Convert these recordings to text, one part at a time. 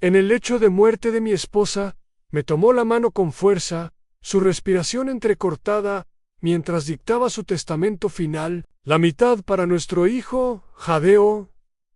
En el lecho de muerte de mi esposa, me tomó la mano con fuerza, su respiración entrecortada, mientras dictaba su testamento final, la mitad para nuestro hijo, Jadeo,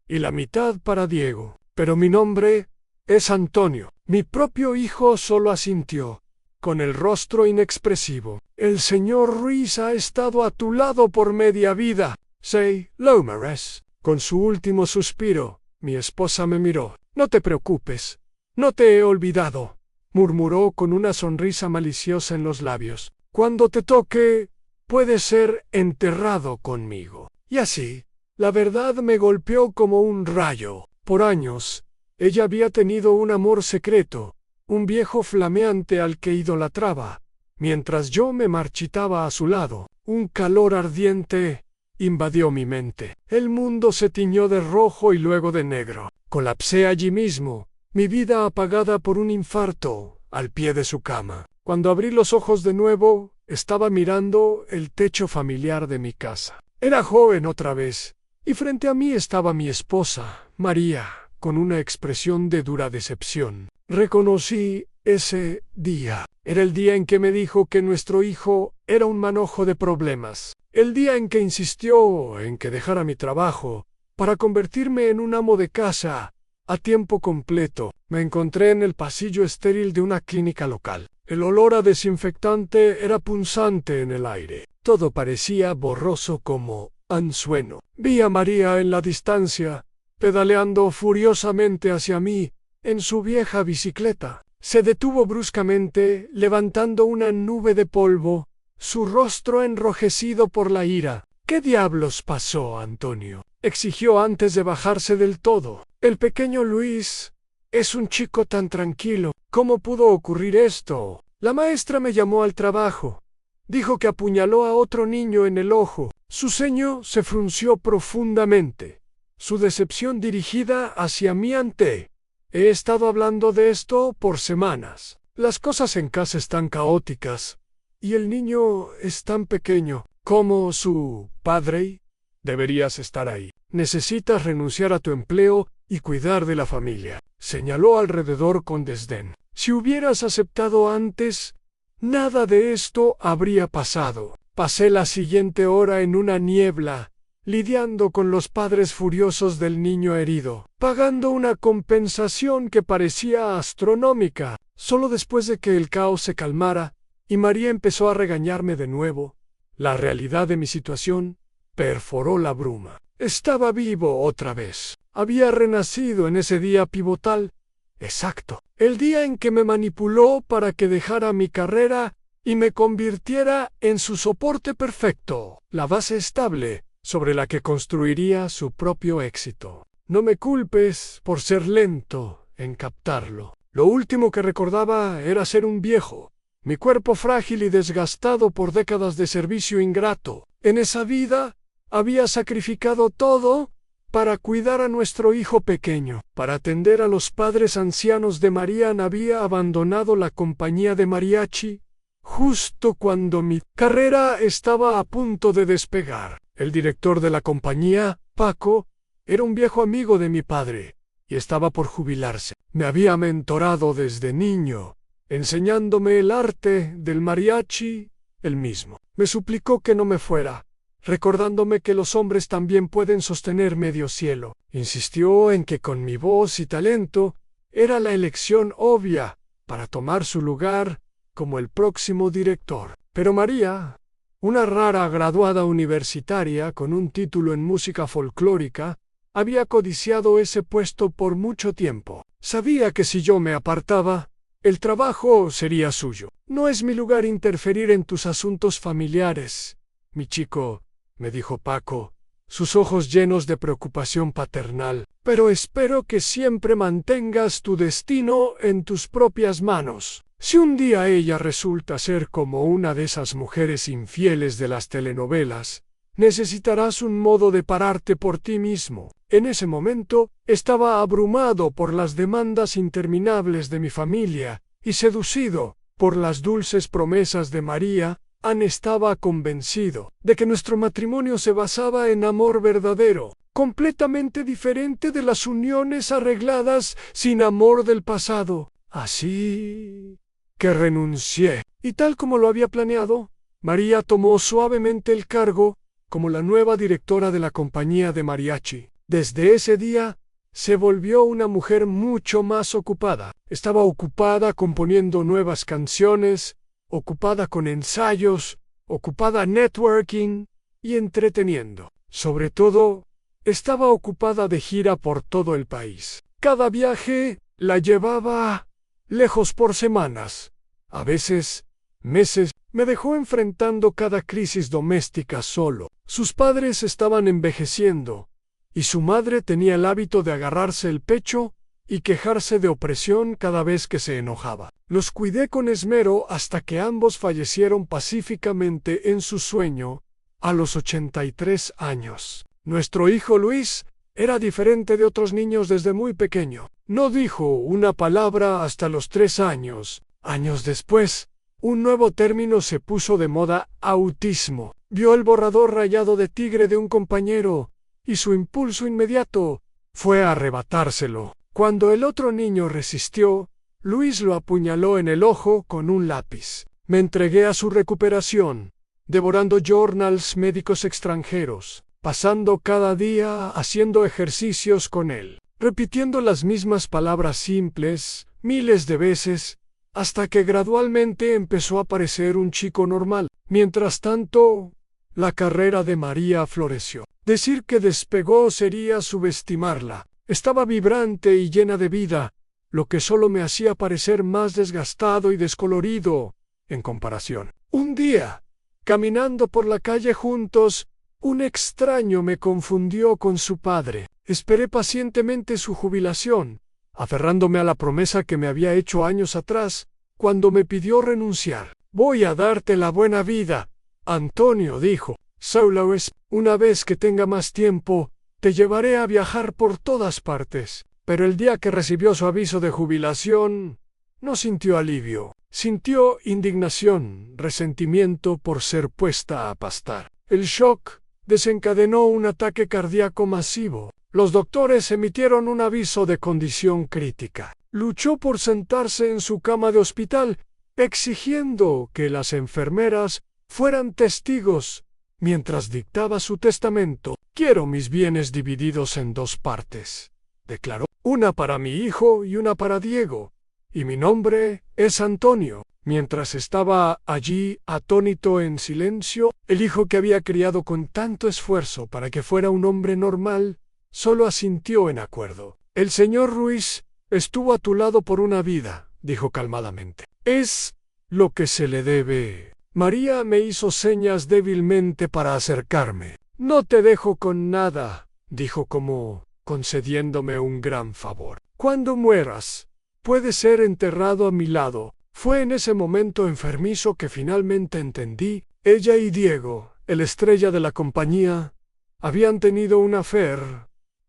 y la mitad para Diego. Pero mi nombre es Antonio. Mi propio hijo solo asintió, con el rostro inexpresivo. El señor Ruiz ha estado a tu lado por media vida. Say, Lomares. Con su último suspiro, mi esposa me miró. No te preocupes, no te he olvidado, murmuró con una sonrisa maliciosa en los labios. Cuando te toque, puedes ser enterrado conmigo. Y así, la verdad me golpeó como un rayo. Por años, ella había tenido un amor secreto, un viejo flameante al que idolatraba. Mientras yo me marchitaba a su lado, un calor ardiente invadió mi mente. El mundo se tiñó de rojo y luego de negro. Colapsé allí mismo, mi vida apagada por un infarto, al pie de su cama. Cuando abrí los ojos de nuevo, estaba mirando el techo familiar de mi casa. Era joven otra vez, y frente a mí estaba mi esposa, María, con una expresión de dura decepción. Reconocí ese día. Era el día en que me dijo que nuestro hijo era un manojo de problemas. El día en que insistió en que dejara mi trabajo para convertirme en un amo de casa a tiempo completo. Me encontré en el pasillo estéril de una clínica local. El olor a desinfectante era punzante en el aire. Todo parecía borroso como anzuelo. Vi a María en la distancia, pedaleando furiosamente hacia mí en su vieja bicicleta. Se detuvo bruscamente, levantando una nube de polvo, su rostro enrojecido por la ira. ¿Qué diablos pasó, Antonio?, exigió antes de bajarse del todo. El pequeño Luis es un chico tan tranquilo. ¿Cómo pudo ocurrir esto? La maestra me llamó al trabajo. Dijo que apuñaló a otro niño en el ojo. Su ceño se frunció profundamente. Su decepción dirigida hacia mí ante. He estado hablando de esto por semanas. Las cosas en casa están caóticas. Y el niño es tan pequeño. Como su padre, deberías estar ahí. Necesitas renunciar a tu empleo y cuidar de la familia. Señaló alrededor con desdén. Si hubieras aceptado antes, nada de esto habría pasado. Pasé la siguiente hora en una niebla, lidiando con los padres furiosos del niño herido, pagando una compensación que parecía astronómica. Solo después de que el caos se calmara y María empezó a regañarme de nuevo, la realidad de mi situación perforó la bruma. Estaba vivo otra vez. Había renacido en ese día pivotal. Exacto. El día en que me manipuló para que dejara mi carrera y me convirtiera en su soporte perfecto, la base estable sobre la que construiría su propio éxito. No me culpes por ser lento en captarlo. Lo último que recordaba era ser un viejo, mi cuerpo frágil y desgastado por décadas de servicio ingrato. En esa vida había sacrificado todo para cuidar a nuestro hijo pequeño. Para atender a los padres ancianos de María había abandonado la compañía de mariachi justo cuando mi carrera estaba a punto de despegar. El director de la compañía, Paco, era un viejo amigo de mi padre y estaba por jubilarse. Me había mentorado desde niño, enseñándome el arte del mariachi él mismo. Me suplicó que no me fuera, recordándome que los hombres también pueden sostener medio cielo. Insistió en que con mi voz y talento era la elección obvia para tomar su lugar como el próximo director. Pero María, una rara graduada universitaria con un título en música folclórica, había codiciado ese puesto por mucho tiempo. Sabía que si yo me apartaba, el trabajo sería suyo. No es mi lugar interferir en tus asuntos familiares, mi chico, me dijo Paco, sus ojos llenos de preocupación paternal. Pero espero que siempre mantengas tu destino en tus propias manos. Si un día ella resulta ser como una de esas mujeres infieles de las telenovelas, necesitarás un modo de pararte por ti mismo. En ese momento estaba abrumado por las demandas interminables de mi familia y seducido por las dulces promesas de María. Anne estaba convencido de que nuestro matrimonio se basaba en amor verdadero, completamente diferente de las uniones arregladas sin amor del pasado. Así que renuncié. Y tal como lo había planeado, María tomó suavemente el cargo como la nueva directora de la compañía de mariachi. Desde ese día, se volvió una mujer mucho más ocupada. Estaba ocupada componiendo nuevas canciones, ocupada con ensayos, ocupada networking y entreteniendo. Sobre todo, estaba ocupada de gira por todo el país. Cada viaje la llevaba lejos por semanas, a veces meses. Me dejó enfrentando cada crisis doméstica solo. Sus padres estaban envejeciendo, y su madre tenía el hábito de agarrarse el pecho y quejarse de opresión cada vez que se enojaba. Los cuidé con esmero hasta que ambos fallecieron pacíficamente en su sueño a los 83 años. Nuestro hijo Luis era diferente de otros niños desde muy pequeño. No dijo una palabra hasta los 3 años. Años después, un nuevo término se puso de moda: autismo. Vio el borrador rayado de tigre de un compañero, y su impulso inmediato fue arrebatárselo. Cuando el otro niño resistió, Luis lo apuñaló en el ojo con un lápiz. Me entregué a su recuperación, devorando journals médicos extranjeros, pasando cada día haciendo ejercicios con él, repitiendo las mismas palabras simples miles de veces, hasta que gradualmente empezó a parecer un chico normal. Mientras tanto, la carrera de María floreció. Decir que despegó sería subestimarla. Estaba vibrante y llena de vida, lo que solo me hacía parecer más desgastado y descolorido en comparación. Un día, caminando por la calle juntos, un extraño me confundió con su padre. Esperé pacientemente su jubilación, aferrándome a la promesa que me había hecho años atrás, cuando me pidió renunciar. «Voy a darte la buena vida», Antonio dijo. «Solo es, una vez que tenga más tiempo, te llevaré a viajar por todas partes». Pero el día que recibió su aviso de jubilación, no sintió alivio. Sintió indignación, resentimiento por ser puesta a pastar. El shock desencadenó un ataque cardíaco masivo. Los doctores emitieron un aviso de condición crítica. Luchó por sentarse en su cama de hospital, exigiendo que las enfermeras fueran testigos mientras dictaba su testamento. «Quiero mis bienes divididos en 2 partes», declaró. «Una para mi hijo y una para Diego, y mi nombre es Antonio». Mientras estaba allí atónito en silencio, el hijo que había criado con tanto esfuerzo para que fuera un hombre normal, solo asintió en acuerdo. «El señor Ruiz estuvo a tu lado por una vida», dijo calmadamente. «Es lo que se le debe». María me hizo señas débilmente para acercarme. «No te dejo con nada», dijo como concediéndome un gran favor. «Cuando mueras, puedes ser enterrado a mi lado». Fue en ese momento enfermizo que finalmente entendí. Ella y Diego, el estrella de la compañía, habían tenido un affair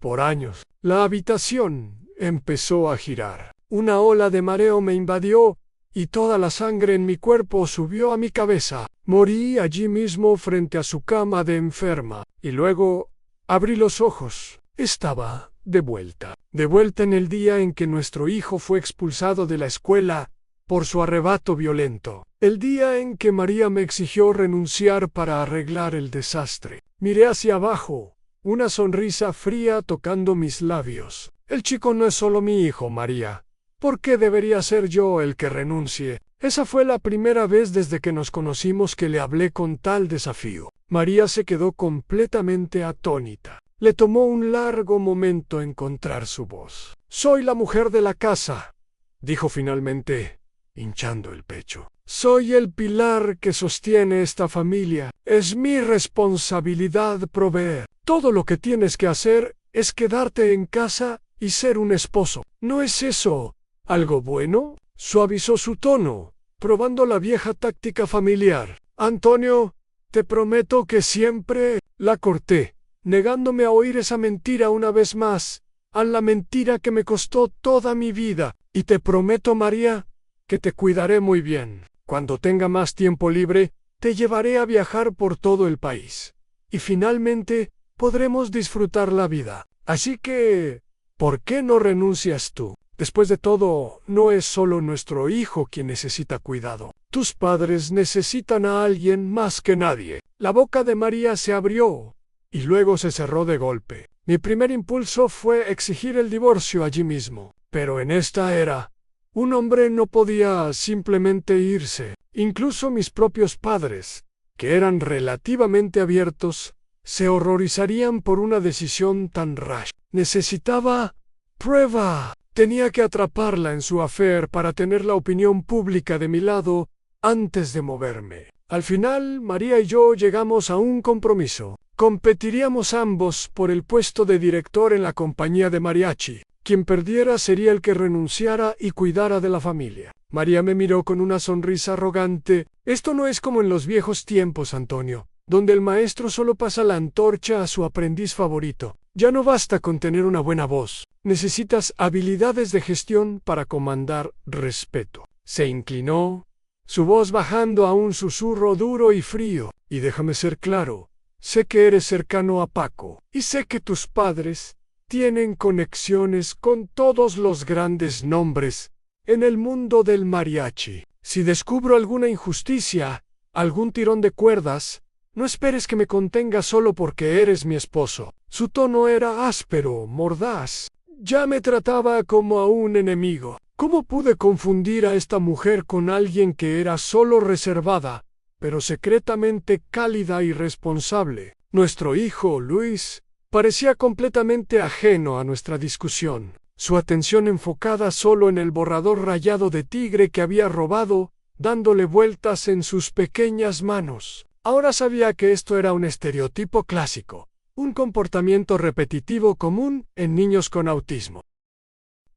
por años. La habitación empezó a girar. Una ola de mareo me invadió y toda la sangre en mi cuerpo subió a mi cabeza. Morí allí mismo frente a su cama de enferma. Y luego abrí los ojos. Estaba de vuelta. De vuelta en el día en que nuestro hijo fue expulsado de la escuela por su arrebato violento. El día en que María me exigió renunciar para arreglar el desastre. Miré hacia abajo, una sonrisa fría tocando mis labios. «El chico no es solo mi hijo, María. ¿Por qué debería ser yo el que renuncie?» Esa fue la primera vez desde que nos conocimos que le hablé con tal desafío. María se quedó completamente atónita. Le tomó un largo momento encontrar su voz. «Soy la mujer de la casa», dijo finalmente, hinchando el pecho. «Soy el pilar que sostiene esta familia. Es mi responsabilidad proveer. Todo lo que tienes que hacer es quedarte en casa y ser un esposo. ¿No es eso algo bueno?». Suavizó su tono, probando la vieja táctica familiar. «Antonio, te prometo que siempre…». La corté, negándome a oír esa mentira una vez más, a la mentira que me costó toda mi vida. «Y te prometo, María, que te cuidaré muy bien. Cuando tenga más tiempo libre, te llevaré a viajar por todo el país. Y finalmente, podremos disfrutar la vida. Así que, ¿por qué no renuncias tú? Después de todo, no es solo nuestro hijo quien necesita cuidado. Tus padres necesitan a alguien más que nadie. La boca de María se abrió y luego se cerró de golpe. Mi primer impulso fue exigir el divorcio allí mismo. Pero en esta era, un hombre no podía simplemente irse. Incluso mis propios padres, que eran relativamente abiertos, se horrorizarían por una decisión tan rash. Necesitaba prueba. Tenía que atraparla en su affair para tener la opinión pública de mi lado antes de moverme. Al final, María y yo llegamos a un compromiso. Competiríamos ambos por el puesto de director en la compañía de mariachi. Quien perdiera sería el que renunciara y cuidara de la familia. María me miró con una sonrisa arrogante. Esto no es como en los viejos tiempos, Antonio, donde el maestro solo pasa la antorcha a su aprendiz favorito. Ya no basta con tener una buena voz. Necesitas habilidades de gestión para comandar respeto. Se inclinó, su voz bajando a un susurro duro y frío. Y déjame ser claro, sé que eres cercano a Paco, y sé que tus padres tienen conexiones con todos los grandes nombres en el mundo del mariachi. Si descubro alguna injusticia, algún tirón de cuerdas, no esperes que me contenga solo porque eres mi esposo. Su tono era áspero, mordaz. Ya me trataba como a un enemigo. ¿Cómo pude confundir a esta mujer con alguien que era solo reservada, pero secretamente cálida y responsable? Nuestro hijo, Luis, parecía completamente ajeno a nuestra discusión, su atención enfocada solo en el borrador rayado de tigre que había robado, dándole vueltas en sus pequeñas manos. Ahora sabía que esto era un estereotipo clásico, un comportamiento repetitivo común en niños con autismo.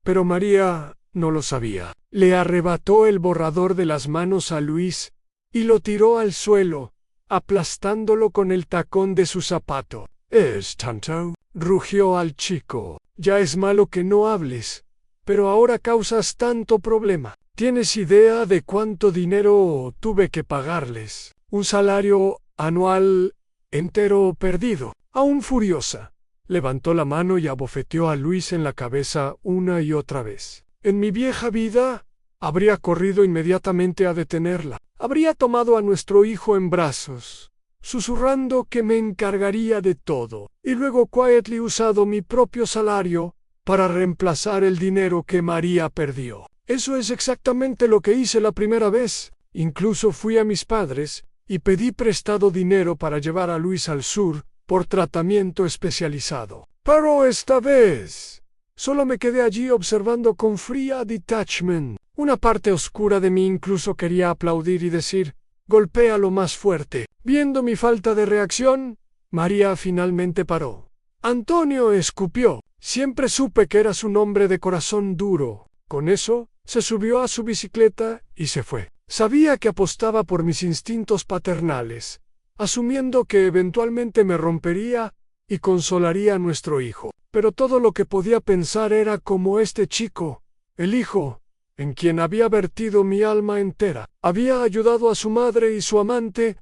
Pero María no lo sabía. Le arrebató el borrador de las manos a Luis y lo tiró al suelo, aplastándolo con el tacón de su zapato. «¿Es tanto?», rugió al chico. «Ya es malo que no hables, pero ahora causas tanto problema. ¿Tienes idea de cuánto dinero tuve que pagarles? Un salario anual entero perdido». Aún furiosa, levantó la mano y abofeteó a Luis en la cabeza una y otra vez. En mi vieja vida, habría corrido inmediatamente a detenerla. Habría tomado a nuestro hijo en brazos, susurrando que me encargaría de todo, y luego quietly usado mi propio salario para reemplazar el dinero que María perdió. Eso es exactamente lo que hice la primera vez. Incluso fui a mis padres y pedí prestado dinero para llevar a Luis al sur por tratamiento especializado. Pero esta vez solo me quedé allí observando con fría detachment. Una parte oscura de mí incluso quería aplaudir y decir, «Golpéalo más fuerte». Viendo mi falta de reacción, María finalmente paró. Antonio escupió. Siempre supe que eras un hombre de corazón duro. Con eso, se subió a su bicicleta y se fue. Sabía que apostaba por mis instintos paternales, asumiendo que eventualmente me rompería y consolaría a nuestro hijo. Pero todo lo que podía pensar era cómo este chico, el hijo, en quien había vertido mi alma entera, había ayudado a su madre y su amante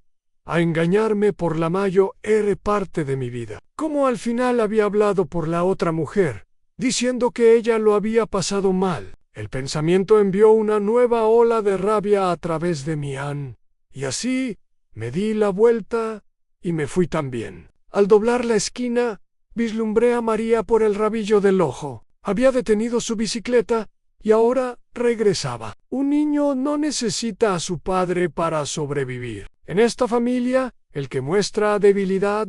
a engañarme por la mayor parte de mi vida. Cómo al final había hablado por la otra mujer, diciendo que ella lo había pasado mal. El pensamiento envió una nueva ola de rabia a través de mi y así me di la vuelta y me fui también. Al doblar la esquina, vislumbré a María por el rabillo del ojo. Había detenido su bicicleta y ahora regresaba. Un niño no necesita a su padre para sobrevivir. En esta familia, el que muestra debilidad,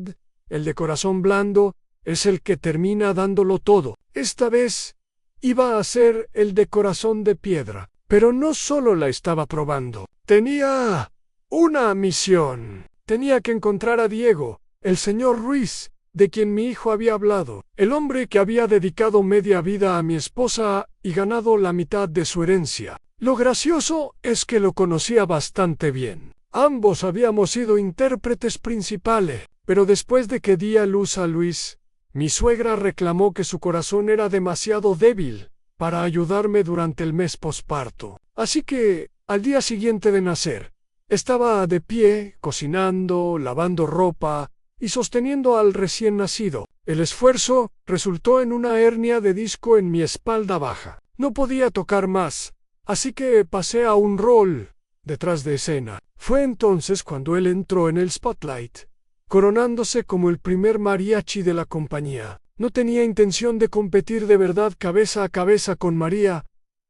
el de corazón blando, es el que termina dándolo todo. Esta vez iba a ser el de corazón de piedra. Pero no solo la estaba probando. Tenía una misión. Tenía que encontrar a Diego, el señor Ruiz, de quien mi hijo había hablado, el hombre que había dedicado media vida a mi esposa y ganado la mitad de su herencia. Lo gracioso es que lo conocía bastante bien. Ambos habíamos sido intérpretes principales, pero después de que di a luz a Luis, mi suegra reclamó que su corazón era demasiado débil para ayudarme durante el mes posparto. Así que, al día siguiente de nacer, estaba de pie, cocinando, lavando ropa y sosteniendo al recién nacido. El esfuerzo resultó en una hernia de disco en mi espalda baja. No podía tocar más, así que pasé a un rol detrás de escena. Fue entonces cuando él entró en el spotlight, coronándose como el primer mariachi de la compañía. No tenía intención de competir de verdad cabeza a cabeza con María.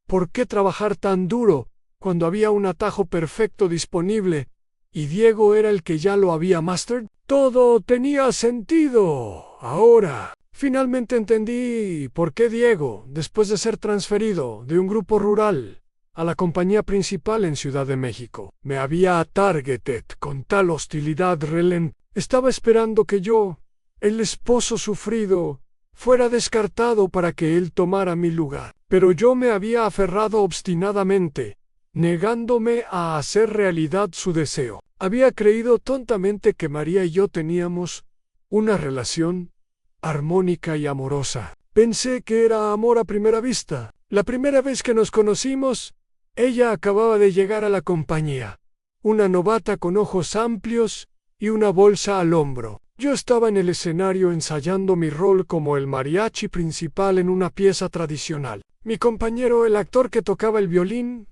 ¿Por qué trabajar tan duro cuando había un atajo perfecto disponible y Diego era el que ya lo había mastered? Todo tenía sentido. Ahora, finalmente entendí por qué Diego, después de ser transferido de un grupo rural a la compañía principal en Ciudad de México, me había targeted con tal hostilidad relent. Estaba esperando que yo, el esposo sufrido, fuera descartado para que él tomara mi lugar. Pero yo me había aferrado obstinadamente, negándome a hacer realidad su deseo. Había creído tontamente que María y yo teníamos una relación armónica y amorosa. Pensé que era amor a primera vista. La primera vez que nos conocimos, ella acababa de llegar a la compañía, una novata con ojos amplios y una bolsa al hombro. Yo estaba en el escenario ensayando mi rol como el mariachi principal en una pieza tradicional. Mi compañero, el actor que tocaba el violín,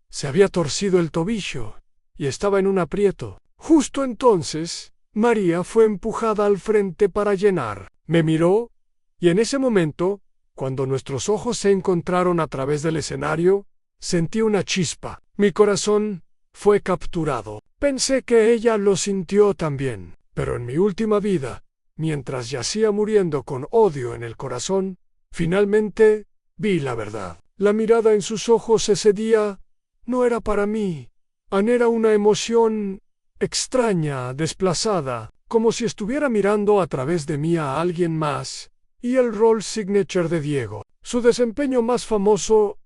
se había torcido el tobillo y estaba en un aprieto. Justo entonces, María fue empujada al frente para llenar. Me miró, y en ese momento, cuando nuestros ojos se encontraron a través del escenario, sentí una chispa. Mi corazón fue capturado. Pensé que ella lo sintió también. Pero en mi última vida, mientras yacía muriendo con odio en el corazón, finalmente vi la verdad. La mirada en sus ojos ese día no era para mí. Era una emoción extraña, desplazada, como si estuviera mirando a través de mí a alguien más. Y el rol signature de Diego. Su desempeño más famoso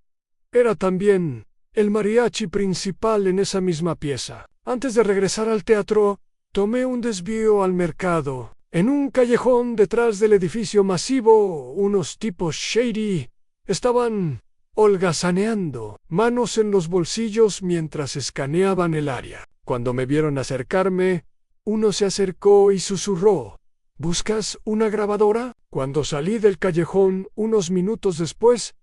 era también el mariachi principal en esa misma pieza. Antes de regresar al teatro, tomé un desvío al mercado. En un callejón detrás del edificio masivo, unos tipos shady estaban holgazaneando, manos en los bolsillos mientras escaneaban el área. Cuando me vieron acercarme, uno se acercó y susurró: ¿Buscas una grabadora? Cuando salí del callejón unos minutos después,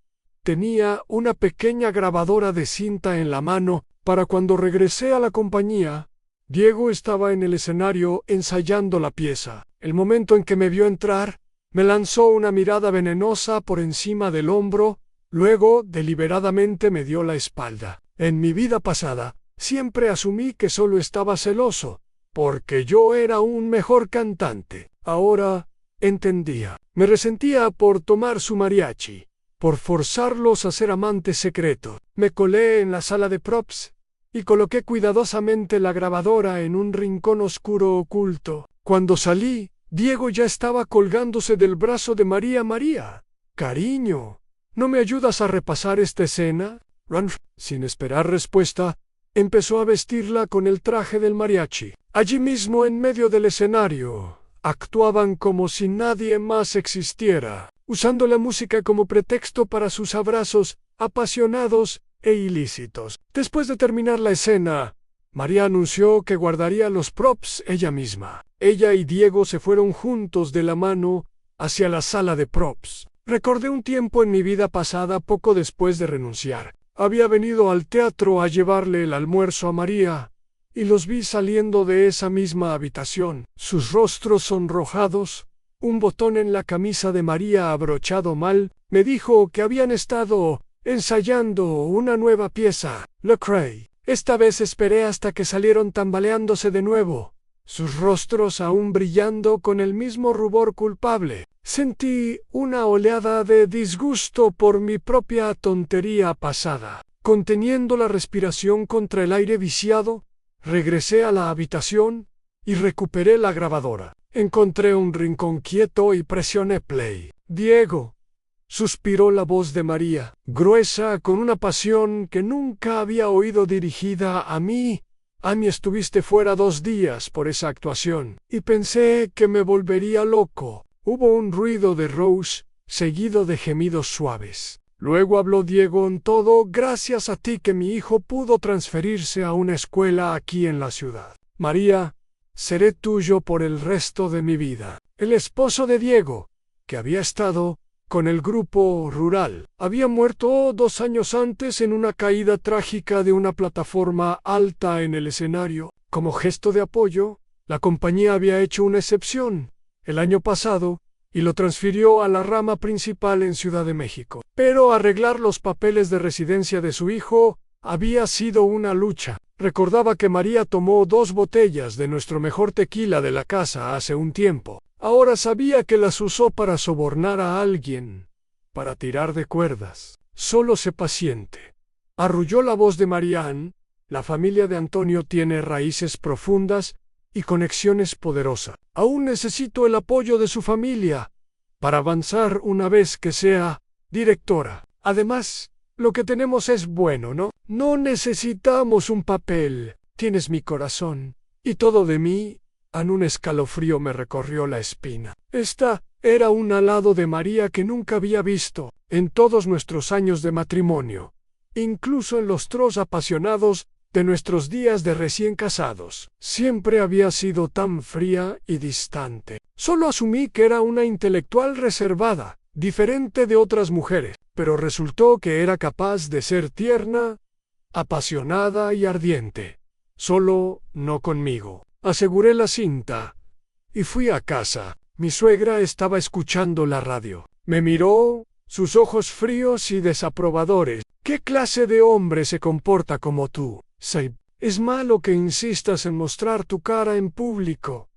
tenía una pequeña grabadora de cinta en la mano. Para cuando regresé a la compañía, Diego estaba en el escenario ensayando la pieza. El momento en que me vio entrar, me lanzó una mirada venenosa por encima del hombro, luego deliberadamente me dio la espalda. En mi vida pasada, siempre asumí que solo estaba celoso, porque yo era un mejor cantante. Ahora entendía. Me resentía por tomar su mariachi, por forzarlos a ser amantes secretos. Me colé en la sala de props y coloqué cuidadosamente la grabadora en un rincón oscuro oculto. Cuando salí, Diego ya estaba colgándose del brazo de María. María, cariño, ¿no me ayudas a repasar esta escena? Sin esperar respuesta, empezó a vestirla con el traje del mariachi. Allí mismo, en medio del escenario, actuaban como si nadie más existiera, usando la música como pretexto para sus abrazos apasionados e ilícitos. Después de terminar la escena, María anunció que guardaría los props ella misma. Ella y Diego se fueron juntos de la mano hacia la sala de props. Recordé un tiempo en mi vida pasada poco después de renunciar. Había venido al teatro a llevarle el almuerzo a María, y los vi saliendo de esa misma habitación, sus rostros sonrojados, un botón en la camisa de María abrochado mal. Me dijo que habían estado ensayando una nueva pieza, Lecrae. Esta vez esperé hasta que salieron tambaleándose de nuevo, sus rostros aún brillando con el mismo rubor culpable. Sentí una oleada de disgusto por mi propia tontería pasada. Conteniendo la respiración contra el aire viciado, regresé a la habitación y recuperé la grabadora. Encontré un rincón quieto y presioné play. Diego, suspiró la voz de María, gruesa, con una pasión que nunca había oído dirigida a mí. Estuviste fuera 2 días por esa actuación, y pensé que me volvería loco. Hubo un ruido de Rose, seguido de gemidos suaves. Luego habló Diego: en todo, gracias a ti que mi hijo pudo transferirse a una escuela aquí en la ciudad. María seré tuyo por el resto de mi vida. El esposo de Diego, que había estado con el grupo rural, había muerto 2 años antes en una caída trágica de una plataforma alta en el escenario. Como gesto de apoyo, la compañía había hecho una excepción el año pasado y lo transfirió a la rama principal en Ciudad de México. Pero arreglar los papeles de residencia de su hijo había sido una lucha. Recordaba que María tomó 2 botellas de nuestro mejor tequila de la casa hace un tiempo. Ahora sabía que las usó para sobornar a alguien, para tirar de cuerdas. Solo sé paciente. Arrulló la voz de Marianne. La familia de Antonio tiene raíces profundas y conexiones poderosas. Aún necesito el apoyo de su familia para avanzar una vez que sea directora. Además, lo que tenemos es bueno, ¿no? No necesitamos un papel. Tienes mi corazón y todo de mí. Un escalofrío me recorrió la espina. Esta era un alado de María que nunca había visto en todos nuestros años de matrimonio, incluso en los tros apasionados de nuestros días de recién casados. Siempre había sido tan fría y distante. Solo asumí que era una intelectual reservada, diferente de otras mujeres, pero resultó que era capaz de ser tierna, apasionada y ardiente. Solo no conmigo. Aseguré la cinta y fui a casa. Mi suegra estaba escuchando la radio. Me miró, sus ojos fríos y desaprobadores. ¿Qué clase de hombre se comporta como tú, Saib? Es malo que insistas en mostrar tu cara en público,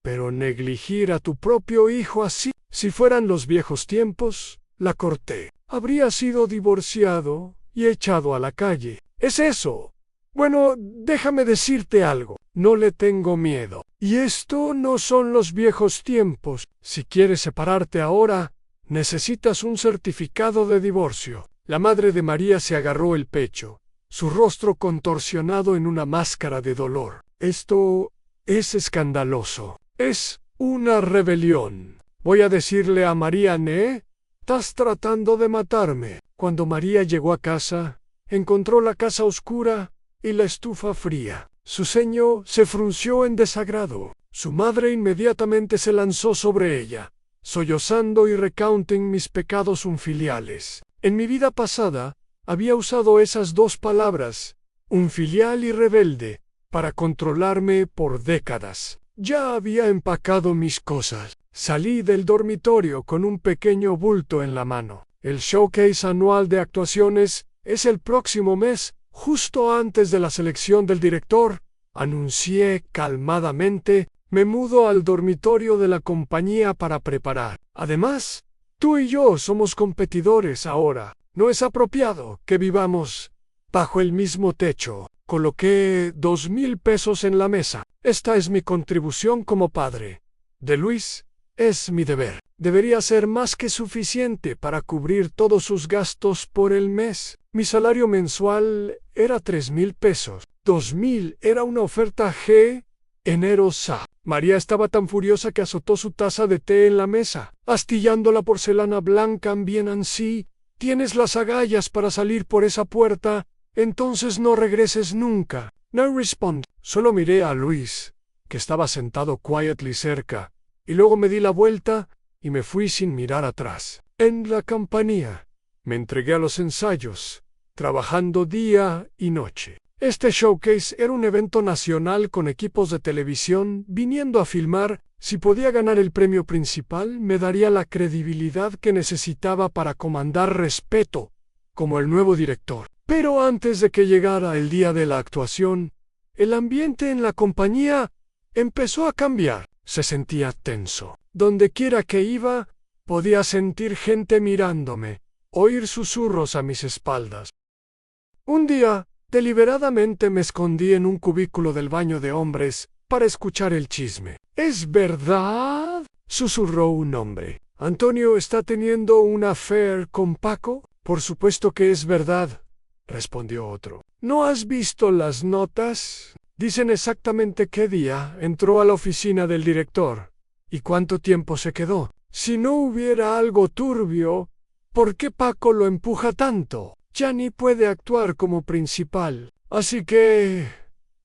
pero negligir a tu propio hijo así. Si fueran los viejos tiempos, la corté. Habría sido divorciado y echado a la calle. ¿Es eso? Bueno, déjame decirte algo. No le tengo miedo. Y esto no son los viejos tiempos. Si quieres separarte ahora, necesitas un certificado de divorcio. La madre de María se agarró el pecho, su rostro contorsionado en una máscara de dolor. Esto es escandaloso. Es una rebelión. Voy a decirle a Marianne, estás tratando de matarme. Cuando María llegó a casa, encontró la casa oscura y la estufa fría. Su ceño se frunció en desagrado. Su madre inmediatamente se lanzó sobre ella, sollozando y recounting mis pecados unfiliales. En mi vida pasada, había usado esas 2 palabras, unfilial y rebelde, para controlarme por décadas. Ya había empacado mis cosas. Salí del dormitorio con un pequeño bulto en la mano. El showcase anual de actuaciones es el próximo mes. Justo antes de la selección del director, anuncié calmadamente, me mudo al dormitorio de la compañía para preparar. Además, tú y yo somos competidores ahora. No es apropiado que vivamos bajo el mismo techo. Coloqué 2,000 pesos en la mesa. Esta es mi contribución como padre de Luis. Es mi deber. Debería ser más que suficiente para cubrir todos sus gastos por el mes. Mi salario mensual era 3,000 pesos. 2,000 era una oferta generosa. María estaba tan furiosa que azotó su taza de té en la mesa, astillando la porcelana blanca bien ansí. Tienes las agallas para salir por esa puerta, entonces no regreses nunca. No respond. Solo miré a Luis, que estaba sentado quietly cerca, y luego me di la vuelta y me fui sin mirar atrás. En la compañía me entregué a los ensayos, trabajando día y noche. Este showcase era un evento nacional con equipos de televisión viniendo a filmar. Si podía ganar el premio principal, me daría la credibilidad que necesitaba para comandar respeto como el nuevo director. Pero antes de que llegara el día de la actuación, el ambiente en la compañía empezó a cambiar. Se sentía tenso. Donde quiera que iba, podía sentir gente mirándome, oír susurros a mis espaldas. Un día, deliberadamente me escondí en un cubículo del baño de hombres para escuchar el chisme. ¿Es verdad?, susurró un hombre. ¿Antonio está teniendo un affair con Paco? Por supuesto que es verdad, respondió otro. ¿No has visto las notas? Dicen exactamente qué día entró a la oficina del director y cuánto tiempo se quedó. Si no hubiera algo turbio, ¿por qué Paco lo empuja tanto? Ya ni puede actuar como principal. Así que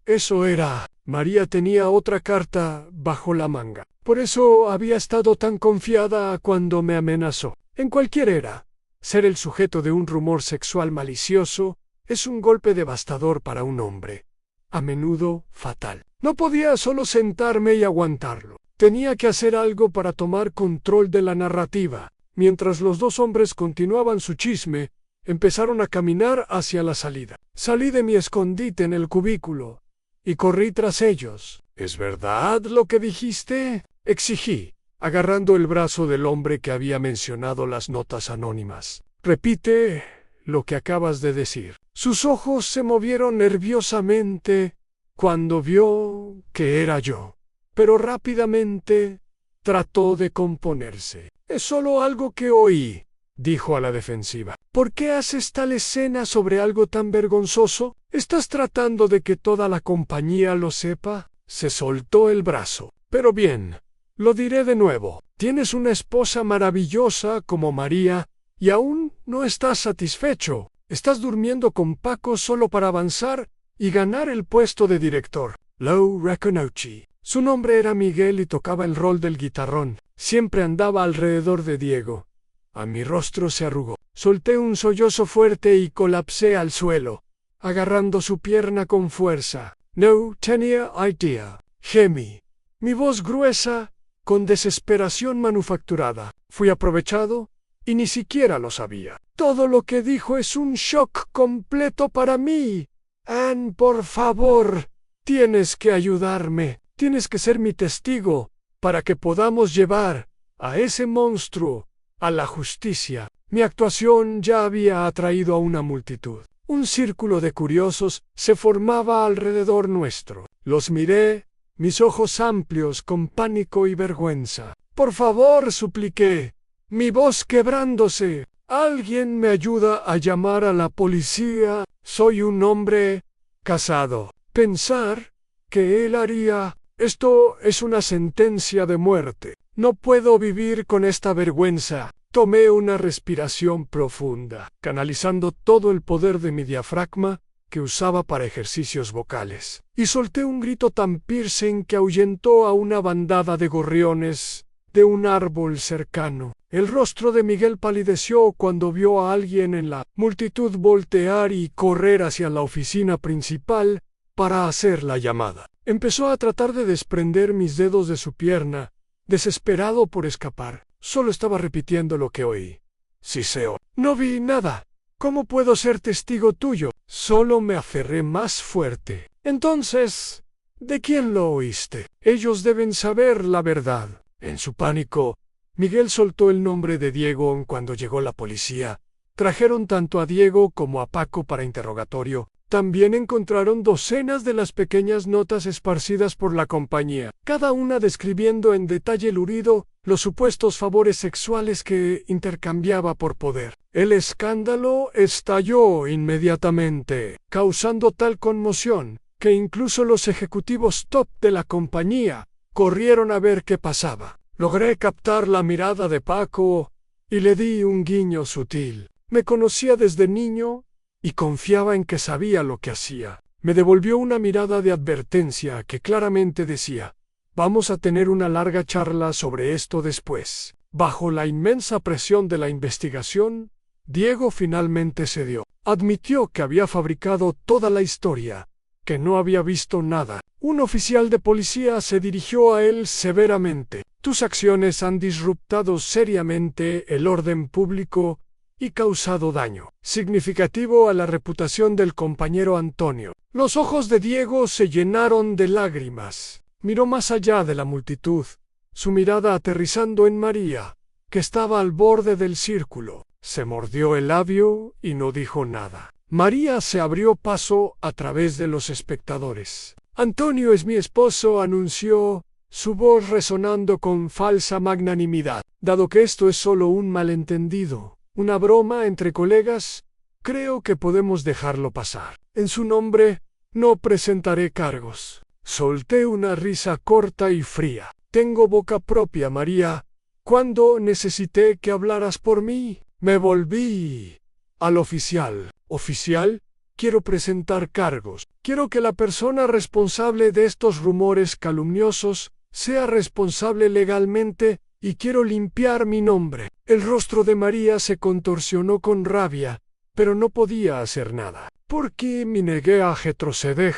eso era María tenía otra carta bajo la manga. Por eso había estado tan confiada cuando me amenazó. En cualquier era, ser el sujeto de un rumor sexual malicioso es un golpe devastador para un hombre, a menudo fatal. No podía solo sentarme y aguantarlo. Tenía que hacer algo para tomar control de la narrativa. Mientras los dos hombres continuaban su chisme, empezaron a caminar hacia la salida. Salí de mi escondite en el cubículo y corrí tras ellos. ¿Es verdad lo que dijiste?, exigí, agarrando el brazo del hombre que había mencionado las notas anónimas. Repite lo que acabas de decir. Sus ojos se movieron nerviosamente cuando vio que era yo, pero rápidamente trató de componerse. Es solo algo que oí, dijo a la defensiva. ¿Por qué haces tal escena sobre algo tan vergonzoso? ¿Estás tratando de que toda la compañía lo sepa? Se soltó el brazo. Pero bien, lo diré de nuevo. Tienes una esposa maravillosa como María y aún no estás satisfecho. Estás durmiendo con Paco solo para avanzar y ganar el puesto de director. Lou Reconochi. Su nombre era Miguel y tocaba el rol del guitarrón. Siempre andaba alrededor de Diego. A mi rostro se arrugó. Solté un sollozo fuerte y colapsé al suelo, agarrando su pierna con fuerza. No tenía idea. Gemí. Mi voz gruesa, con desesperación manufacturada. Fui aprovechado y ni siquiera lo sabía. Todo lo que dijo es un shock completo para mí. Ann, por favor, tienes que ayudarme. Tienes que ser mi testigo para que podamos llevar a ese monstruo a la justicia. Mi actuación ya había atraído a una multitud. Un círculo de curiosos se formaba alrededor nuestro. Los miré, mis ojos amplios con pánico y vergüenza. Por favor, supliqué, mi voz quebrándose. Alguien me ayuda a llamar a la policía. Soy un hombre casado. Pensar que él haría esto es una sentencia de muerte. No puedo vivir con esta vergüenza. Tomé una respiración profunda, canalizando todo el poder de mi diafragma que usaba para ejercicios vocales, y solté un grito tan piercing que ahuyentó a una bandada de gorriones de un árbol cercano. El rostro de Miguel palideció cuando vio a alguien en la multitud voltear y correr hacia la oficina principal para hacer la llamada. Empezó a tratar de desprender mis dedos de su pierna, desesperado por escapar. Solo estaba repitiendo lo que oí. Siseo. No vi nada. ¿Cómo puedo ser testigo tuyo? Solo me aferré más fuerte. Entonces, ¿de quién lo oíste? Ellos deben saber la verdad. En su pánico, Miguel soltó el nombre de Diego cuando llegó la policía. Trajeron tanto a Diego como a Paco para interrogatorio. También encontraron docenas de las pequeñas notas esparcidas por la compañía, cada una describiendo en detalle lurid los supuestos favores sexuales que intercambiaba por poder. El escándalo estalló inmediatamente, causando tal conmoción que incluso los ejecutivos top de la compañía corrieron a ver qué pasaba. Logré captar la mirada de Paco y le di un guiño sutil. Me conocía desde niño y confiaba en que sabía lo que hacía. Me devolvió una mirada de advertencia que claramente decía: vamos a tener una larga charla sobre esto después. Bajo la inmensa presión de la investigación, Diego finalmente cedió. Admitió que había fabricado toda la historia, que no había visto nada. Un oficial de policía se dirigió a él severamente. Tus acciones han disruptado seriamente el orden público y causado daño significativo a la reputación del compañero Antonio. Los ojos de Diego se llenaron de lágrimas. Miró más allá de la multitud, su mirada aterrizando en María, que estaba al borde del círculo. Se mordió el labio y no dijo nada. María se abrió paso a través de los espectadores. Antonio es mi esposo, anunció, su voz resonando con falsa magnanimidad. Dado que esto es solo un malentendido, una broma entre colegas, creo que podemos dejarlo pasar. En su nombre, no presentaré cargos. Solté una risa corta y fría. Tengo boca propia, María. Cuando necesité que hablaras por mí, me volví al oficial. ¿Oficial? Quiero presentar cargos. Quiero que la persona responsable de estos rumores calumniosos sea responsable legalmente y quiero limpiar mi nombre. El rostro de María se contorsionó con rabia, pero no podía hacer nada. Porque me negué a retroceder.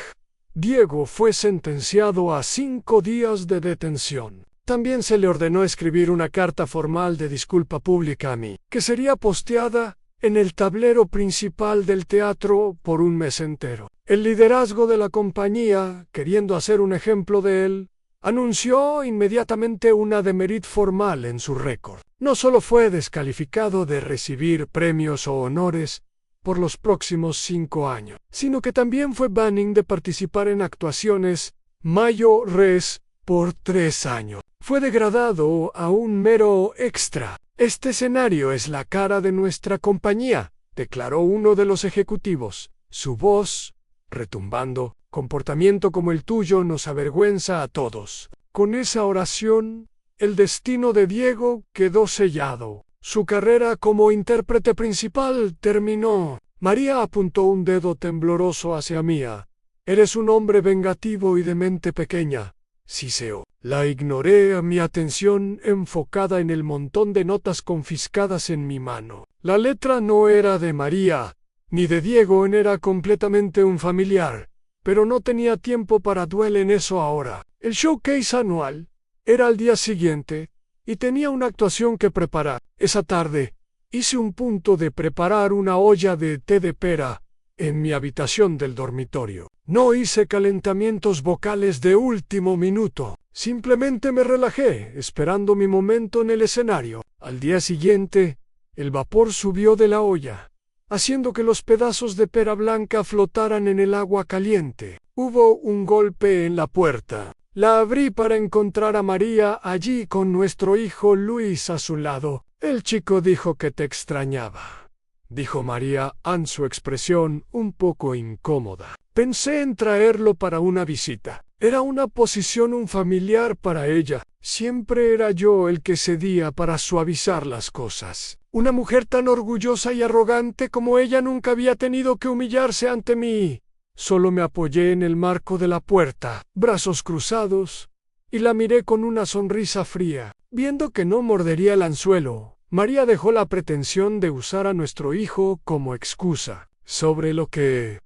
Diego fue sentenciado a 5 días de detención. También se le ordenó escribir una carta formal de disculpa pública a mí, que sería posteada en el tablero principal del teatro por un mes entero. El liderazgo de la compañía, queriendo hacer un ejemplo de él, anunció inmediatamente una demerit formal en su récord. No solo fue descalificado de recibir premios o honores por los próximos 5 años, sino que también fue banning de participar en actuaciones mayores por 3 años. Fue degradado a un mero extra. Este escenario es la cara de nuestra compañía, declaró uno de los ejecutivos. Su voz, retumbando, comportamiento como el tuyo nos avergüenza a todos. Con esa oración, el destino de Diego quedó sellado. Su carrera como intérprete principal terminó. María apuntó un dedo tembloroso hacia Mía. Eres un hombre vengativo y de mente pequeña. Siseo. La ignoré, mi atención enfocada en el montón de notas confiscadas en mi mano. La letra no era de María, ni de Diego, era completamente un familiar, pero no tenía tiempo para duele en eso ahora. El showcase anual era al día siguiente, y tenía una actuación que preparar. Esa tarde, hice un punto de preparar una olla de té de pera en mi habitación del dormitorio. No hice calentamientos vocales de último minuto. Simplemente me relajé, esperando mi momento en el escenario. Al día siguiente, el vapor subió de la olla, haciendo que los pedazos de pera blanca flotaran en el agua caliente. Hubo un golpe en la puerta. La abrí para encontrar a María allí con nuestro hijo Luis a su lado. El chico dijo que te extrañaba, dijo María, en su expresión un poco incómoda. Pensé en traerlo para una visita. Era una posición un familiar para ella. Siempre era yo el que cedía para suavizar las cosas. Una mujer tan orgullosa y arrogante como ella nunca había tenido que humillarse ante mí. Solo me apoyé en el marco de la puerta, brazos cruzados, y la miré con una sonrisa fría. Viendo que no mordería el anzuelo, María dejó la pretensión de usar a nuestro hijo como excusa. Sobre lo que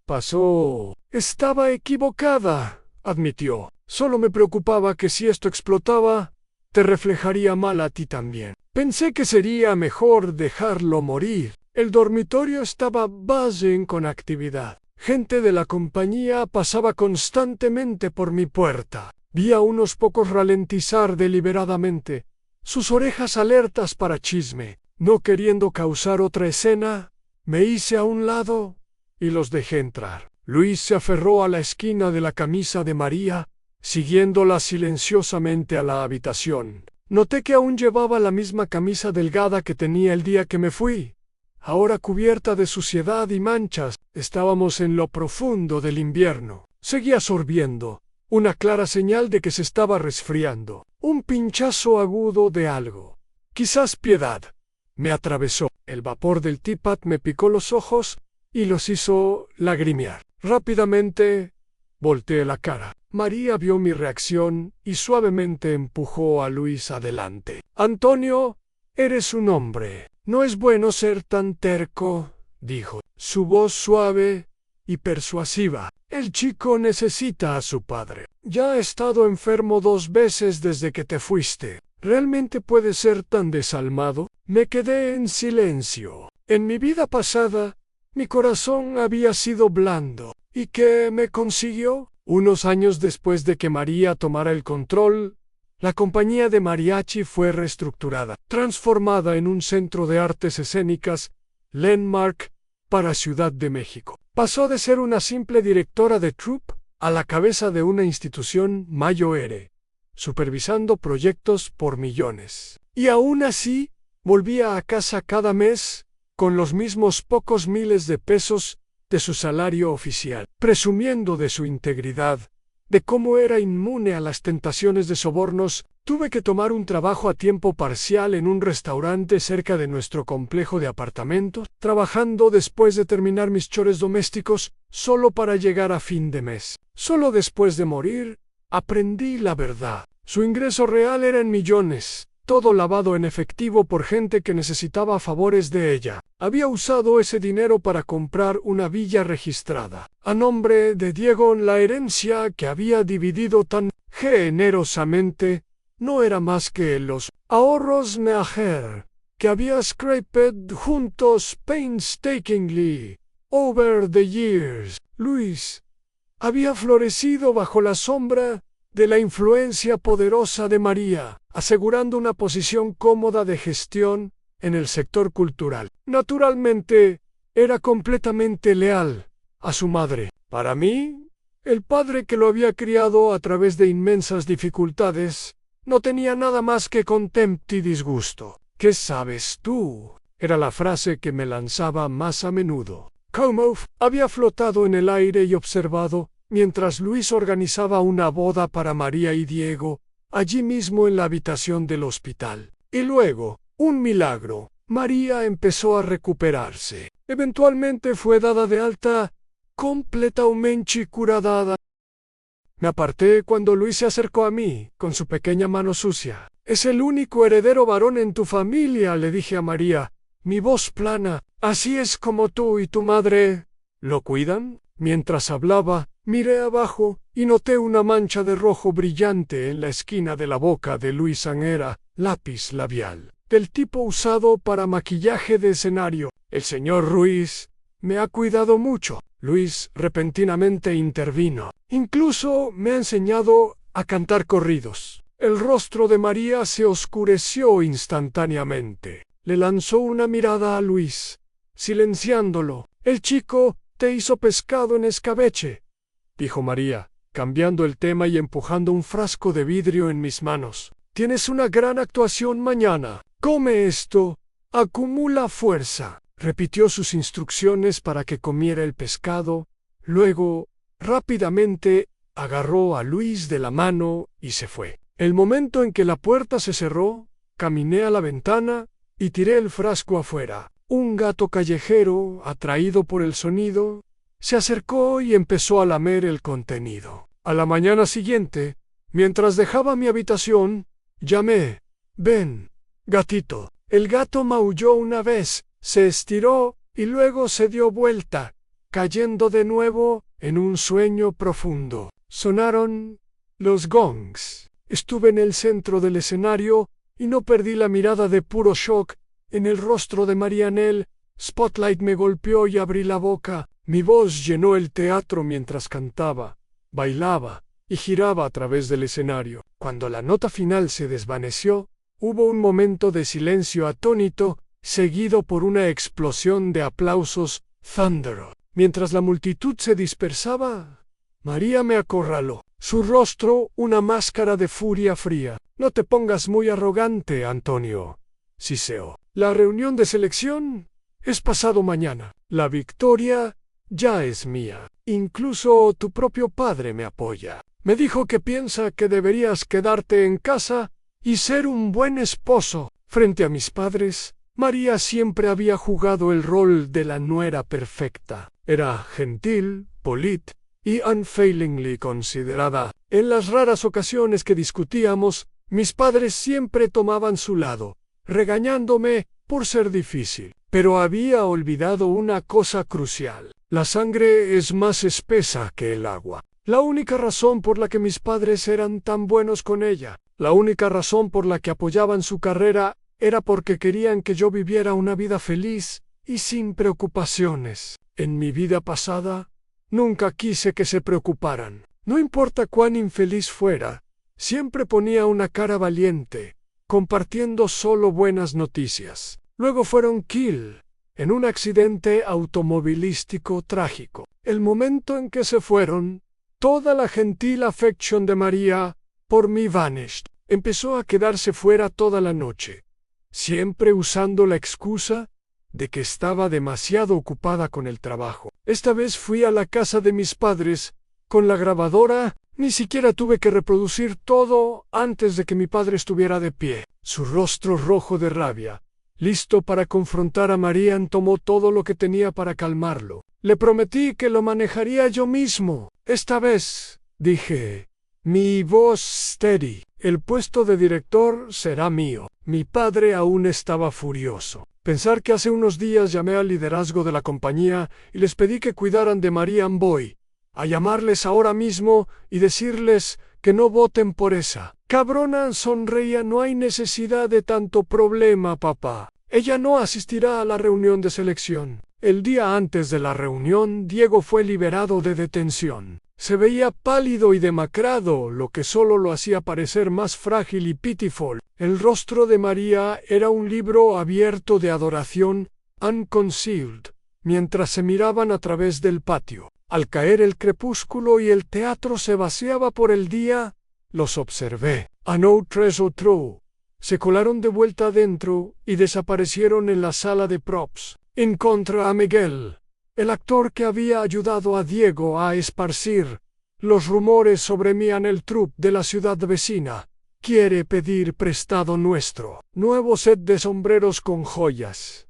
pasó, estaba equivocada, admitió. Solo me preocupaba que si esto explotaba, te reflejaría mal a ti también. Pensé que sería mejor dejarlo morir. El dormitorio estaba buzzing con actividad. Gente de la compañía pasaba constantemente por mi puerta. Vi a unos pocos ralentizar deliberadamente, sus orejas alertas para chisme. No queriendo causar otra escena, me hice a un lado y los dejé entrar. Luis se aferró a la esquina de la camisa de María, siguiéndola silenciosamente a la habitación. Noté que aún llevaba la misma camisa delgada que tenía el día que me fui. Ahora cubierta de suciedad y manchas, estábamos en lo profundo del invierno. Seguía sorbiendo, una clara señal de que se estaba resfriando. Un pinchazo agudo de algo. Quizás piedad. Me atravesó. El vapor del teapot me picó los ojos y los hizo lagrimear. Rápidamente volteé la cara. María vio mi reacción y suavemente empujó a Luis adelante. Antonio, eres un hombre. No es bueno ser tan terco, dijo. Su voz suave y persuasiva. El chico necesita a su padre. Ya ha estado enfermo 2 veces desde que te fuiste. ¿Realmente puede ser tan desalmado? Me quedé en silencio. En mi vida pasada, mi corazón había sido blando. ¿Y qué me consiguió? Unos años después de que María tomara el control, la compañía de mariachi fue reestructurada, transformada en un centro de artes escénicas, Landmark, para Ciudad de México. Pasó de ser una simple directora de troupe a la cabeza de una institución mayor, supervisando proyectos por millones. Y aún así, volvía a casa cada mes con los mismos pocos miles de pesos de su salario oficial, presumiendo de su integridad, de cómo era inmune a las tentaciones de sobornos Tuve que tomar un trabajo a tiempo parcial en un restaurante cerca de nuestro complejo de apartamentos, trabajando después de terminar mis chores domésticos solo para llegar a fin de mes. Solo después de morir, aprendí la verdad. Su ingreso real era en millones, todo lavado en efectivo por gente que necesitaba favores de ella. Había usado ese dinero para comprar una villa registrada, a nombre de Diego. La herencia que había dividido tan generosamente no era más que los ahorros Meaher, que había scraped juntos painstakingly over the years. Luis había florecido bajo la sombra de la influencia poderosa de María, asegurando una posición cómoda de gestión en el sector cultural. Naturalmente, era completamente leal a su madre. Para mí, el padre que lo había criado a través de inmensas dificultades, no tenía nada más que contempto y disgusto. ¿Qué sabes tú? Era la frase que me lanzaba más a menudo. Como había flotado en el aire y observado mientras Luis organizaba una boda para María y Diego, allí mismo en la habitación del hospital. Y luego, un milagro, María empezó a recuperarse. Eventualmente fue dada de alta, completamente curada. Me aparté cuando Luis se acercó a mí, con su pequeña mano sucia. «Es el único heredero varón en tu familia», le dije a María, mi voz plana. «Así es como tú y tu madre lo cuidan». Mientras hablaba, miré abajo y noté una mancha de rojo brillante en la esquina de la boca de Luis. Era lápiz labial, del tipo usado para maquillaje de escenario. «El señor Ruiz me ha cuidado mucho». Luis repentinamente intervino. «Incluso me ha enseñado a cantar corridos». El rostro de María se oscureció instantáneamente. Le lanzó una mirada a Luis, silenciándolo. «El chico te hizo pescado en escabeche», dijo María, cambiando el tema y empujando un frasco de vidrio en mis manos. «Tienes una gran actuación mañana. Come esto. Acumula fuerza». Repitió sus instrucciones para que comiera el pescado. Luego, rápidamente, agarró a Luis de la mano y se fue. El momento en que la puerta se cerró, caminé a la ventana y tiré el frasco afuera. Un gato callejero, atraído por el sonido, se acercó y empezó a lamer el contenido. A la mañana siguiente, mientras dejaba mi habitación, llamé: «Ven, gatito». El gato maulló una vez, se estiró y luego se dio vuelta, cayendo de nuevo en un sueño profundo. Sonaron los gongs. Estuve en el centro del escenario y no perdí la mirada de puro shock en el rostro de Marianel. Spotlight me golpeó y abrí la boca. Mi voz llenó el teatro mientras cantaba, bailaba y giraba a través del escenario. Cuando la nota final se desvaneció, hubo un momento de silencio atónito, seguido por una explosión de aplausos. Thunder. Mientras la multitud se dispersaba, María me acorraló. Su rostro una máscara de furia fría. «No te pongas muy arrogante, Antonio», siseó. «La reunión de selección es pasado mañana. La victoria ya es mía. Incluso tu propio padre me apoya. Me dijo que piensa que deberías quedarte en casa y ser un buen esposo». Frente a mis padres, María siempre había jugado el rol de la nuera perfecta. Era gentil, polite y unfailingly considerada. En las raras ocasiones que discutíamos, mis padres siempre tomaban su lado, regañándome por ser difícil. Pero había olvidado una cosa crucial. La sangre es más espesa que el agua. La única razón por la que mis padres eran tan buenos con ella, la única razón por la que apoyaban su carrera, era porque querían que yo viviera una vida feliz y sin preocupaciones. En mi vida pasada, nunca quise que se preocuparan. No importa cuán infeliz fuera, siempre ponía una cara valiente, compartiendo solo buenas noticias. Luego fueron killed en un accidente automovilístico trágico. El momento en que se fueron, toda la gentil afección de María por mí vanished. Empezó a quedarse fuera toda la noche, siempre usando la excusa de que estaba demasiado ocupada con el trabajo. Esta vez fui a la casa de mis padres con la grabadora Ni siquiera tuve que reproducir todo antes de que mi padre estuviera de pie. Su rostro rojo de rabia, listo para confrontar a Marian, tomó todo lo que tenía para calmarlo. Le prometí que lo manejaría yo mismo. Esta vez, dije, mi voz steady. El puesto de director será mío. Mi padre aún estaba furioso. Pensar que hace unos días llamé al liderazgo de la compañía y les pedí que cuidaran de Marian Boy, a llamarles ahora mismo y decirles que no voten por esa. Cabrona, sonreía. No hay necesidad de tanto problema, papá. Ella no asistirá a la reunión de selección. El día antes de la reunión, Diego fue liberado de detención. Se veía pálido y demacrado, lo que solo lo hacía parecer más frágil y pitiful. El rostro de María era un libro abierto de adoración, unconcealed, mientras se miraban a través del patio. Al caer el crepúsculo y el teatro se vaciaba por el día, los observé. A tres o otro. Se colaron de vuelta adentro y desaparecieron en la sala de props. Encontré a Miguel, el actor que había ayudado a Diego a esparcir los rumores sobre mí en el troupe de la ciudad vecina. Quiere pedir prestado nuestro nuevo set de sombreros con joyas.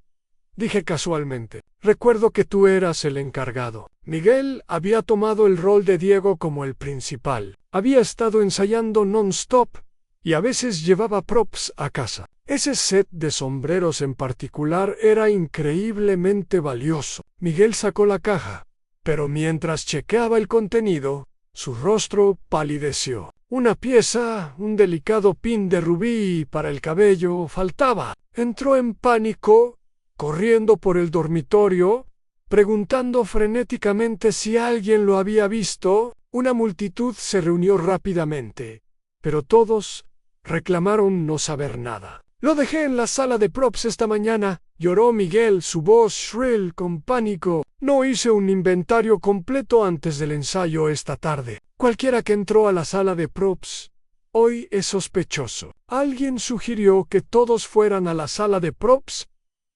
Dije casualmente. Recuerdo que tú eras el encargado. Miguel había tomado el rol de Diego como el principal. Había estado ensayando non-stop y a veces llevaba props a casa. Ese set de sombreros en particular era increíblemente valioso. Miguel sacó la caja, pero mientras chequeaba el contenido, su rostro palideció. Una pieza, un delicado pin de rubí para el cabello, faltaba. Entró en pánico, corriendo por el dormitorio, preguntando frenéticamente si alguien lo había visto. Una multitud se reunió rápidamente, pero todos reclamaron no saber nada. Lo dejé en la sala de props esta mañana, lloró Miguel, su voz shrill con pánico. No hice un inventario completo antes del ensayo esta tarde. Cualquiera que entró a la sala de props hoy es sospechoso. Alguien sugirió que todos fueran a la sala de props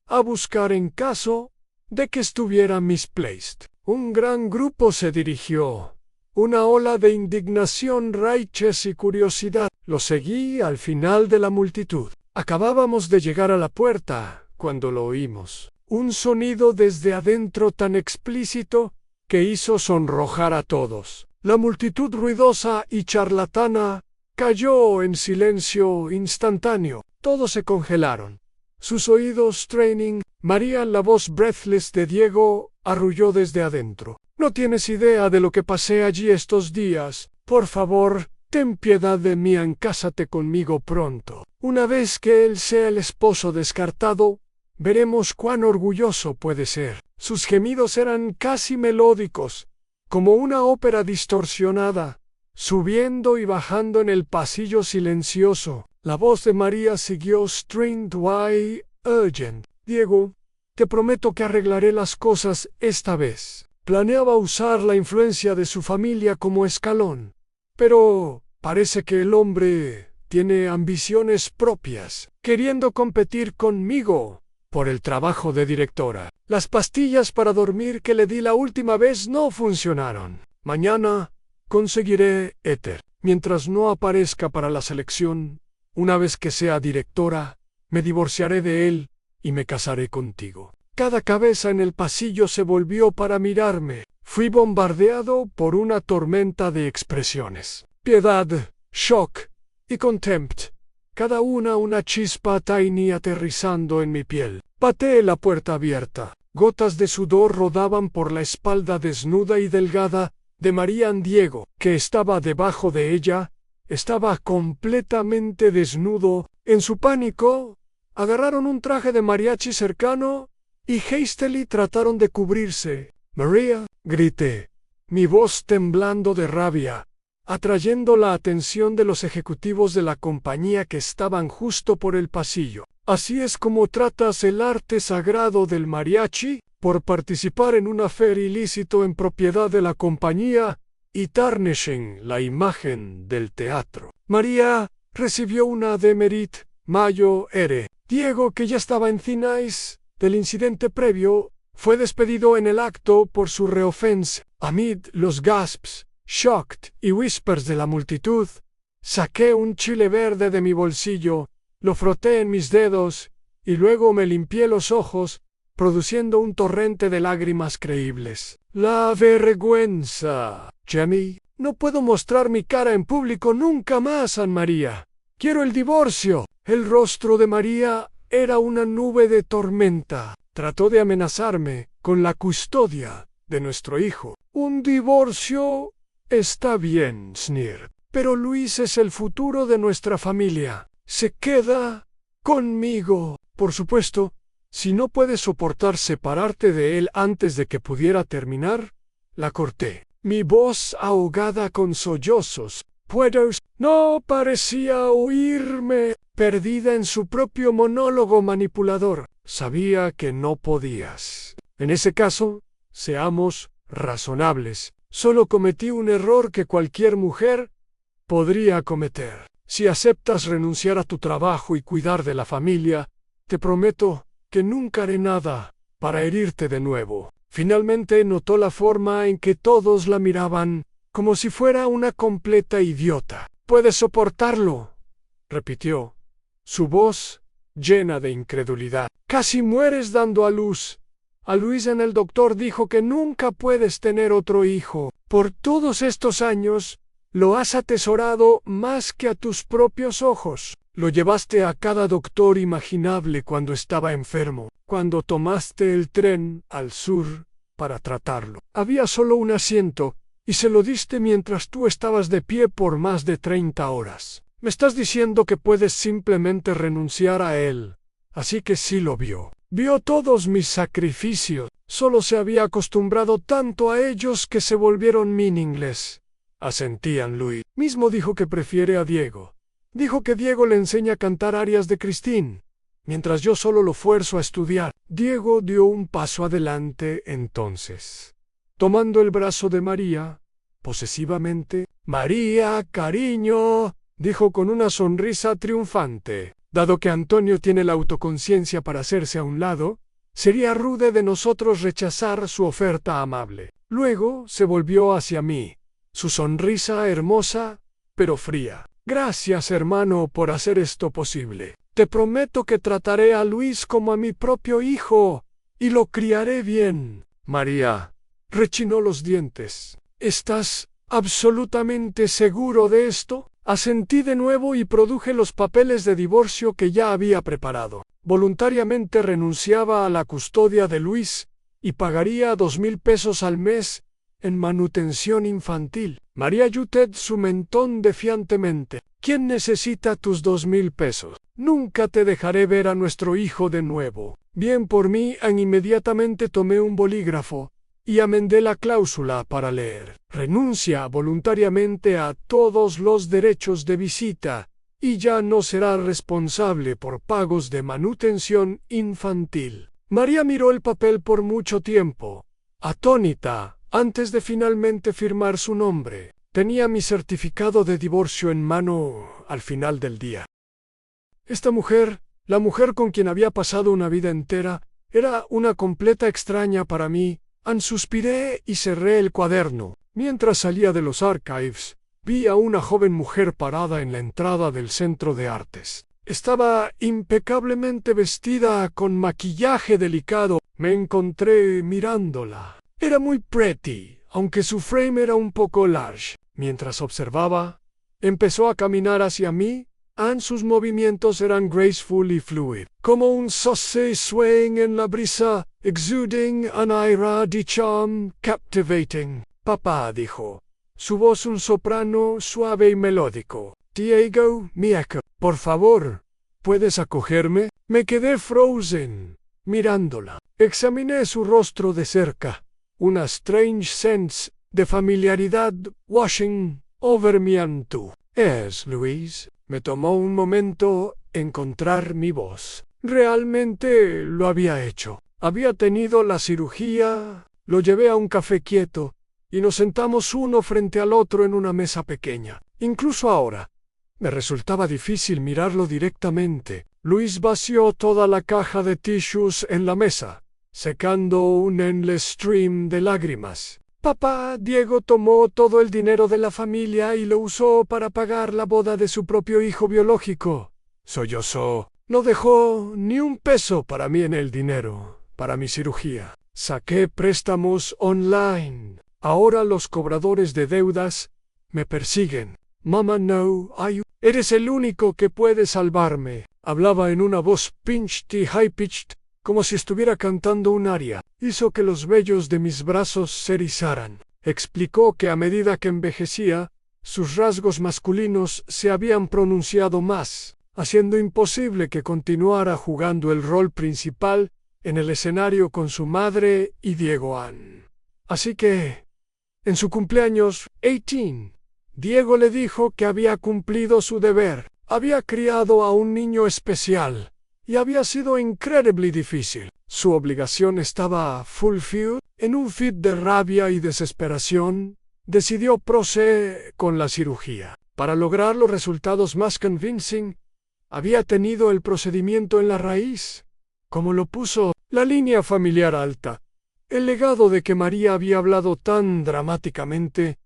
a buscar en caso de que estuviera misplaced. Un gran grupo se dirigió. Una ola de indignación, raiches y curiosidad. Lo seguí al final de la multitud. Acabábamos de llegar a la puerta cuando lo oímos. Un sonido desde adentro tan explícito que hizo sonrojar a todos. La multitud ruidosa y charlatana cayó en silencio instantáneo. Todos se congelaron. Sus oídos straining. María, la voz breathless de Diego, arrulló desde adentro. No tienes idea de lo que pasé allí estos días. Por favor, ten piedad de mí y cásate conmigo pronto. Una vez que él sea el esposo descartado, veremos cuán orgulloso puede ser. Sus gemidos eran casi melódicos, como una ópera distorsionada, subiendo y bajando en el pasillo silencioso. La voz de María siguió strained y urgent. Diego, te prometo que arreglaré las cosas esta vez. Planeaba usar la influencia de su familia como escalón, pero parece que el hombre tiene ambiciones propias, queriendo competir conmigo por el trabajo de directora. Las pastillas para dormir que le di la última vez no funcionaron. Mañana conseguiré éter. Mientras no aparezca para la selección, una vez que sea directora, me divorciaré de él y me casaré contigo. Cada cabeza en el pasillo se volvió para mirarme. Fui bombardeado por una tormenta de expresiones. Piedad, shock y contempt. Cada una chispa tiny aterrizando en mi piel. Pateé la puerta abierta. Gotas de sudor rodaban por la espalda desnuda y delgada de Marian Diego, que estaba debajo de ella. Estaba completamente desnudo. En su pánico, agarraron un traje de mariachi cercano y hastily trataron de cubrirse. «María», grité, mi voz temblando de rabia, atrayendo la atención de los ejecutivos de la compañía que estaban justo por el pasillo. «¿Así es como tratas el arte sagrado del mariachi? Por participar en un affair ilícito en propiedad de la compañía y tarnishing la imagen del teatro». María recibió una demerit mayo R. Diego, que ya estaba en thin ice del incidente previo, fue despedido en el acto por su reoffense. Amid los gasps, shocked y whispers de la multitud, saqué un chile verde de mi bolsillo, lo froté en mis dedos y luego me limpié los ojos, produciendo un torrente de lágrimas creíbles. La vergüenza, Jamie. No puedo mostrar mi cara en público nunca más, Anne María. Quiero el divorcio. El rostro de María era una nube de tormenta. Trató de amenazarme con la custodia de nuestro hijo. Un divorcio está bien, Sneer. Pero Luis es el futuro de nuestra familia. Se queda conmigo. Por supuesto, si no puedes soportar separarte de él antes de que pudiera terminar, la corté. Mi voz ahogada con sollozos. No parecía oírme, perdida en su propio monólogo manipulador. Sabía que no podías. En ese caso, seamos razonables. Solo cometí un error que cualquier mujer podría cometer. Si aceptas renunciar a tu trabajo y cuidar de la familia, te prometo que nunca haré nada para herirte de nuevo. Finalmente notó la forma en que todos la miraban, como si fuera una completa idiota. «¿Puedes soportarlo?», repitió, su voz llena de incredulidad. «Casi mueres dando a luz. A Luisa el doctor dijo que nunca puedes tener otro hijo. Por todos estos años, lo has atesorado más que a tus propios ojos. Lo llevaste a cada doctor imaginable cuando estaba enfermo, cuando tomaste el tren al sur para tratarlo. Había solo un asiento, y se lo diste mientras tú estabas de pie por más de 30 horas. Me estás diciendo que puedes simplemente renunciar a él. Así que sí lo vio. Vio todos mis sacrificios. Solo se había acostumbrado tanto a ellos que se volvieron meaningless. Asentían Luis. Mismo dijo que prefiere a Diego. Dijo que Diego le enseña a cantar arias de Christine, mientras yo solo lo fuerzo a estudiar. Diego dio un paso adelante entonces, tomando el brazo de María, posesivamente. «María, cariño», dijo con una sonrisa triunfante. Dado que Antonio tiene la autoconciencia para hacerse a un lado, sería rude de nosotros rechazar su oferta amable. Luego se volvió hacia mí, su sonrisa hermosa, pero fría. «Gracias, hermano, por hacer esto posible. Te prometo que trataré a Luis como a mi propio hijo, y lo criaré bien». María rechinó los dientes. «¿Estás absolutamente seguro de esto?» Asentí de nuevo y produje los papeles de divorcio que ya había preparado. Voluntariamente renunciaba a la custodia de Luis y pagaría 2,000 pesos al mes en manutención infantil. María Yutet su mentón defiantemente. «¿Quién necesita tus 2,000 pesos? Nunca te dejaré ver a nuestro hijo de nuevo». Bien por mí, inmediatamente tomé un bolígrafo y amendé la cláusula para leer. «Renuncia voluntariamente a todos los derechos de visita y ya no será responsable por pagos de manutención infantil». María miró el papel por mucho tiempo, atónita, antes de finalmente firmar su nombre. Tenía mi certificado de divorcio en mano al final del día. Esta mujer, la mujer con quien había pasado una vida entera, era una completa extraña para mí. Suspiré y cerré el cuaderno. Mientras salía de los archives, vi a una joven mujer parada en la entrada del centro de artes. Estaba impecablemente vestida con maquillaje delicado. Me encontré mirándola. Era muy pretty, aunque su frame era un poco large. Mientras observaba, empezó a caminar hacia mí. Sus movimientos eran graceful y fluid, como un sauce swaying en la brisa, exuding an aura de charm captivating. «Papá», dijo, su voz un soprano suave y melódico. «Diego, mi eco, por favor, ¿puedes acogerme?» Me quedé frozen, mirándola. Examiné su rostro de cerca. Una strange sense de familiaridad washing over me antu. «¿Es Louise?» Me tomó un momento encontrar mi voz. Realmente lo había hecho. Había tenido la cirugía, lo llevé a un café quieto y nos sentamos uno frente al otro en una mesa pequeña. Incluso ahora, me resultaba difícil mirarlo directamente. Luis vació toda la caja de tissues en la mesa, secando un endless stream de lágrimas. Papá, Diego tomó todo el dinero de la familia y lo usó para pagar la boda de su propio hijo biológico. Sollozó. No dejó ni un peso para mí en el dinero, para mi cirugía. Saqué préstamos online. Ahora los cobradores de deudas me persiguen. Mama, no, eres el único que puede salvarme. Hablaba en una voz pinched y high-pitched, como si estuviera cantando un aria. Hizo que los vellos de mis brazos se erizaran. Explicó que a medida que envejecía, sus rasgos masculinos se habían pronunciado más, haciendo imposible que continuara jugando el rol principal en el escenario con su madre y Diego Ann. Así que, en su cumpleaños 18, Diego le dijo que había cumplido su deber. Había criado a un niño especial y había sido increíblemente difícil. Su obligación estaba fulfilled. En un fit de rabia y desesperación, decidió proceder con la cirugía. Para lograr los resultados más convincing, había tenido el procedimiento en la raíz. Como lo puso, la línea familiar alta. El legado de que María había hablado tan dramáticamente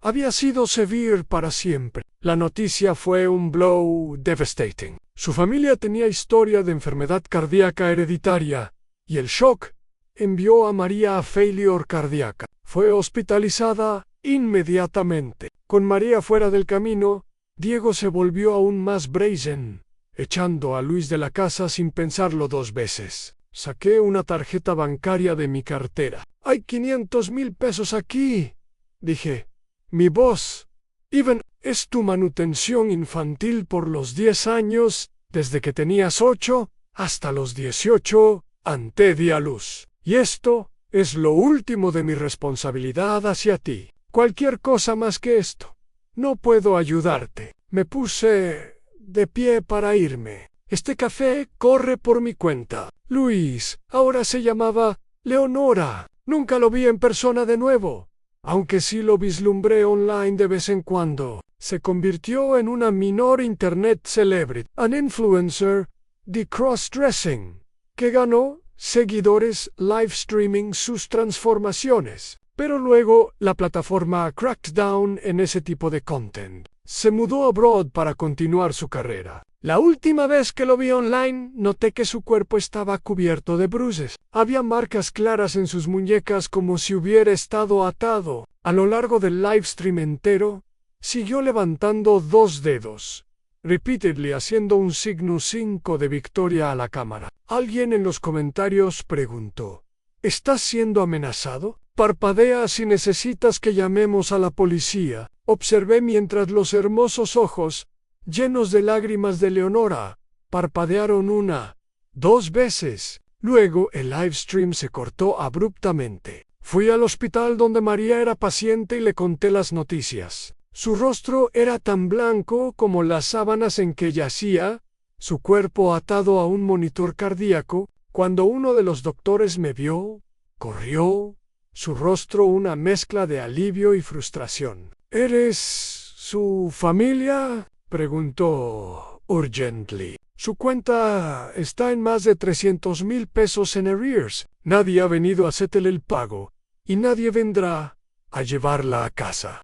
había sido severo para siempre. La noticia fue un blow devastating. Su familia tenía historia de enfermedad cardíaca hereditaria, y el shock envió a María a failure cardíaca. Fue hospitalizada inmediatamente. Con María fuera del camino, Diego se volvió aún más brazen, echando a Luis de la casa sin pensarlo 2 veces. Saqué una tarjeta bancaria de mi cartera. «Hay 500,000 pesos aquí», dije. Mi voz, Ivan, es tu manutención infantil por los 10 años, desde que tenías 8 hasta los 18, ante di a luz. Y esto es lo último de mi responsabilidad hacia ti. Cualquier cosa más que esto. No puedo ayudarte. Me puse de pie para irme. Este café corre por mi cuenta. Luis, ahora se llamaba Leonora. Nunca lo vi en persona de nuevo. Aunque sí lo vislumbré online de vez en cuando, se convirtió en una minor internet celebrity, an influencer de cross-dressing, que ganó seguidores live streaming sus transformaciones. Pero luego la plataforma cracked down en ese tipo de content. Se mudó abroad para continuar su carrera. La última vez que lo vi online, noté que su cuerpo estaba cubierto de bruises. Había marcas claras en sus muñecas como si hubiera estado atado. A lo largo del livestream entero, siguió levantando 2 dedos, repeatedly haciendo un signo 5 de victoria a la cámara. Alguien en los comentarios preguntó, ¿estás siendo amenazado? Parpadea si necesitas que llamemos a la policía. Observé mientras los hermosos ojos, llenos de lágrimas de Leonora, parpadearon 1, 2 veces. Luego el livestream se cortó abruptamente. Fui al hospital donde María era paciente y le conté las noticias. Su rostro era tan blanco como las sábanas en que yacía, su cuerpo atado a un monitor cardíaco. Cuando uno de los doctores me vio, corrió, su rostro una mezcla de alivio y frustración. ¿Eres su familia?, preguntó urgently. Su cuenta está en más de 300,000 pesos en arrears. Nadie ha venido a hacerle el pago, y nadie vendrá a llevarla a casa.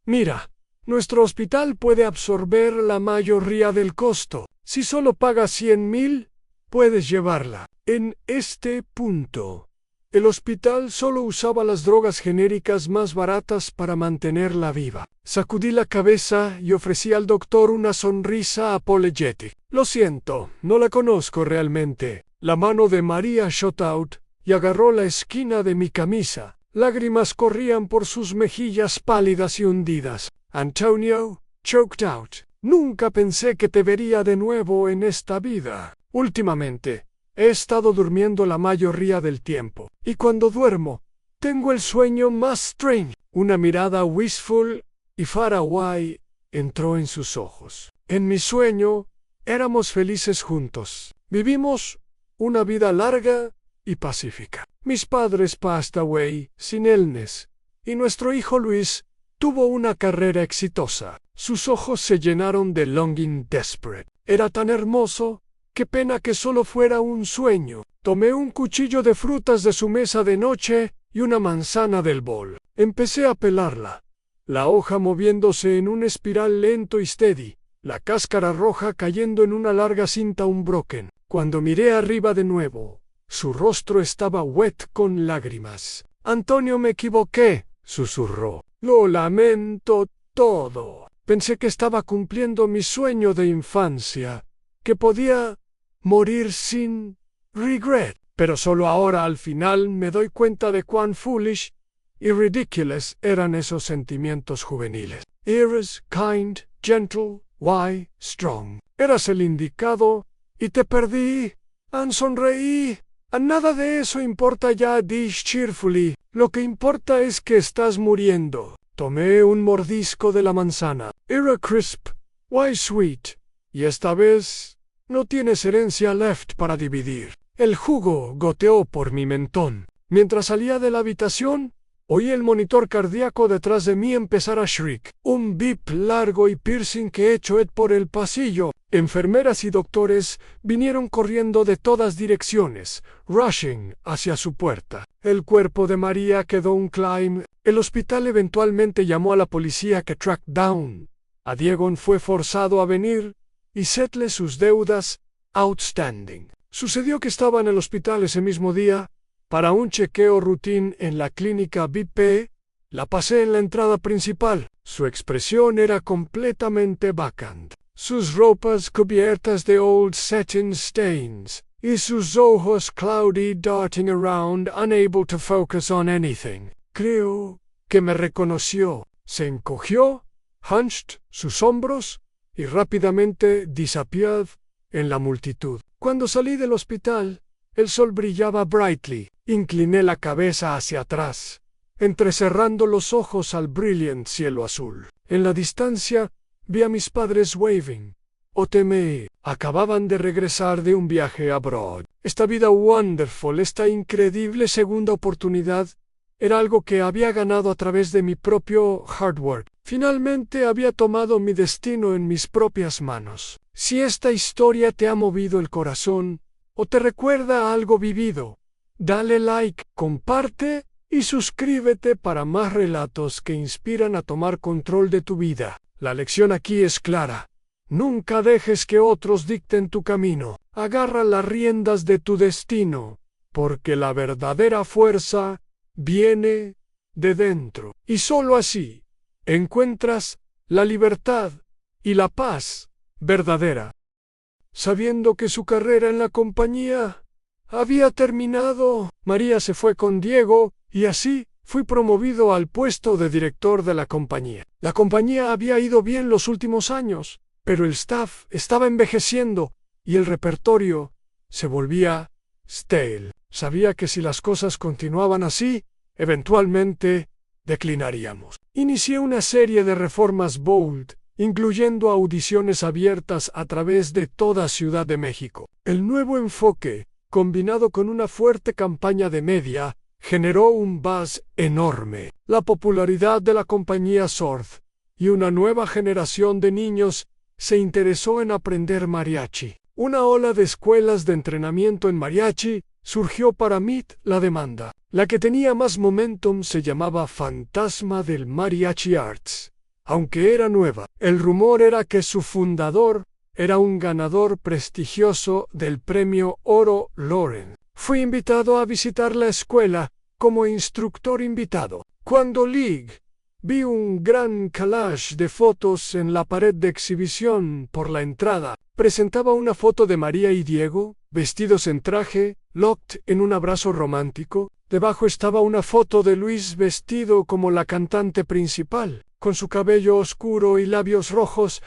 Mira, nuestro hospital puede absorber la mayoría del costo. Si solo pagas 100,000, puedes llevarla. En este punto, el hospital solo usaba las drogas genéricas más baratas para mantenerla viva. Sacudí la cabeza y ofrecí al doctor una sonrisa apologetic. Lo siento, no la conozco realmente. La mano de María shot out y agarró la esquina de mi camisa. Lágrimas corrían por sus mejillas pálidas y hundidas. Antonio, choked out. Nunca pensé que te vería de nuevo en esta vida. Últimamente, he estado durmiendo la mayoría del tiempo, y cuando duermo, tengo el sueño más strange. Una mirada wistful y far away entró en sus ojos. En mi sueño, éramos felices juntos. Vivimos una vida larga y pacífica. Mis padres passed away sin illness, y nuestro hijo Luis tuvo una carrera exitosa. Sus ojos se llenaron de longing desperate. Era tan hermoso. Qué pena que solo fuera un sueño. Tomé un cuchillo de frutas de su mesa de noche y una manzana del bol. Empecé a pelarla, la hoja moviéndose en un espiral lento y steady, la cáscara roja cayendo en una larga cinta unbroken. Cuando miré arriba de nuevo, su rostro estaba wet con lágrimas. «Antonio, me equivoqué», susurró. «Lo lamento todo. Pensé que estaba cumpliendo mi sueño de infancia, que podía morir sin regret. Pero solo ahora al final me doy cuenta de cuán foolish y ridiculous eran esos sentimientos juveniles. Eras kind, gentle, wise, strong. Eras el indicado y te perdí. Anne sonreí. Nada de eso importa ya, dije cheerfully. Lo que importa es que estás muriendo. Tomé un mordisco de la manzana. Era crisp, why sweet. Y esta vez no tienes herencia left para dividir. El jugo goteó por mi mentón. Mientras salía de la habitación, oí el monitor cardíaco detrás de mí empezar a shriek. Un bip largo y piercing que echó por el pasillo. Enfermeras y doctores vinieron corriendo de todas direcciones, rushing hacia su puerta. El cuerpo de María quedó un climb. El hospital eventualmente llamó a la policía que tracked down. A Diego fue forzado a venir y settle sus deudas outstanding. Sucedió que estaba en el hospital ese mismo día para un chequeo routine en la clínica BP. La pasé en la entrada principal. Su expresión era completamente vacant. Sus ropas cubiertas de old satin stains y sus ojos cloudy darting around, unable to focus on anything. Creo que me reconoció. Se encogió, hunched sus hombros y rápidamente disappeared en la multitud. Cuando salí del hospital, el sol brillaba brightly. Incliné la cabeza hacia atrás, entrecerrando los ojos al brilliant cielo azul. En la distancia, vi a mis padres waving. Oteme, acababan de regresar de un viaje abroad. Esta vida wonderful, esta increíble segunda oportunidad, era algo que había ganado a través de mi propio hard work. Finalmente había tomado mi destino en mis propias manos. Si esta historia te ha movido el corazón o te recuerda a algo vivido, dale like, comparte y suscríbete para más relatos que inspiran a tomar control de tu vida. La lección aquí es clara. Nunca dejes que otros dicten tu camino. Agarra las riendas de tu destino, porque la verdadera fuerza viene de dentro. Y solo así encuentras la libertad y la paz verdadera. Sabiendo que su carrera en la compañía había terminado, María se fue con Diego y así fui promovido al puesto de director de la compañía. La compañía había ido bien los últimos años, pero el staff estaba envejeciendo y el repertorio se volvía stale. Sabía que si las cosas continuaban así, eventualmente declinaríamos. Inicié una serie de reformas bold, incluyendo audiciones abiertas a través de toda Ciudad de México. El nuevo enfoque, combinado con una fuerte campaña de media, generó un buzz enorme. La popularidad de la compañía soared, y una nueva generación de niños se interesó en aprender mariachi. Una ola de escuelas de entrenamiento en mariachi surgió para meet la demanda. La que tenía más momentum se llamaba Fantasma del Mariachi Arts. Aunque era nueva, el rumor era que su fundador era un ganador prestigioso del premio Oro Loren. Fui invitado a visitar la escuela como instructor invitado. Cuando vi un gran collage de fotos en la pared de exhibición por la entrada. Presentaba una foto de María y Diego, vestidos en traje, locked en un abrazo romántico. Debajo estaba una foto de Luis vestido como la cantante principal, con su cabello oscuro y labios rojos.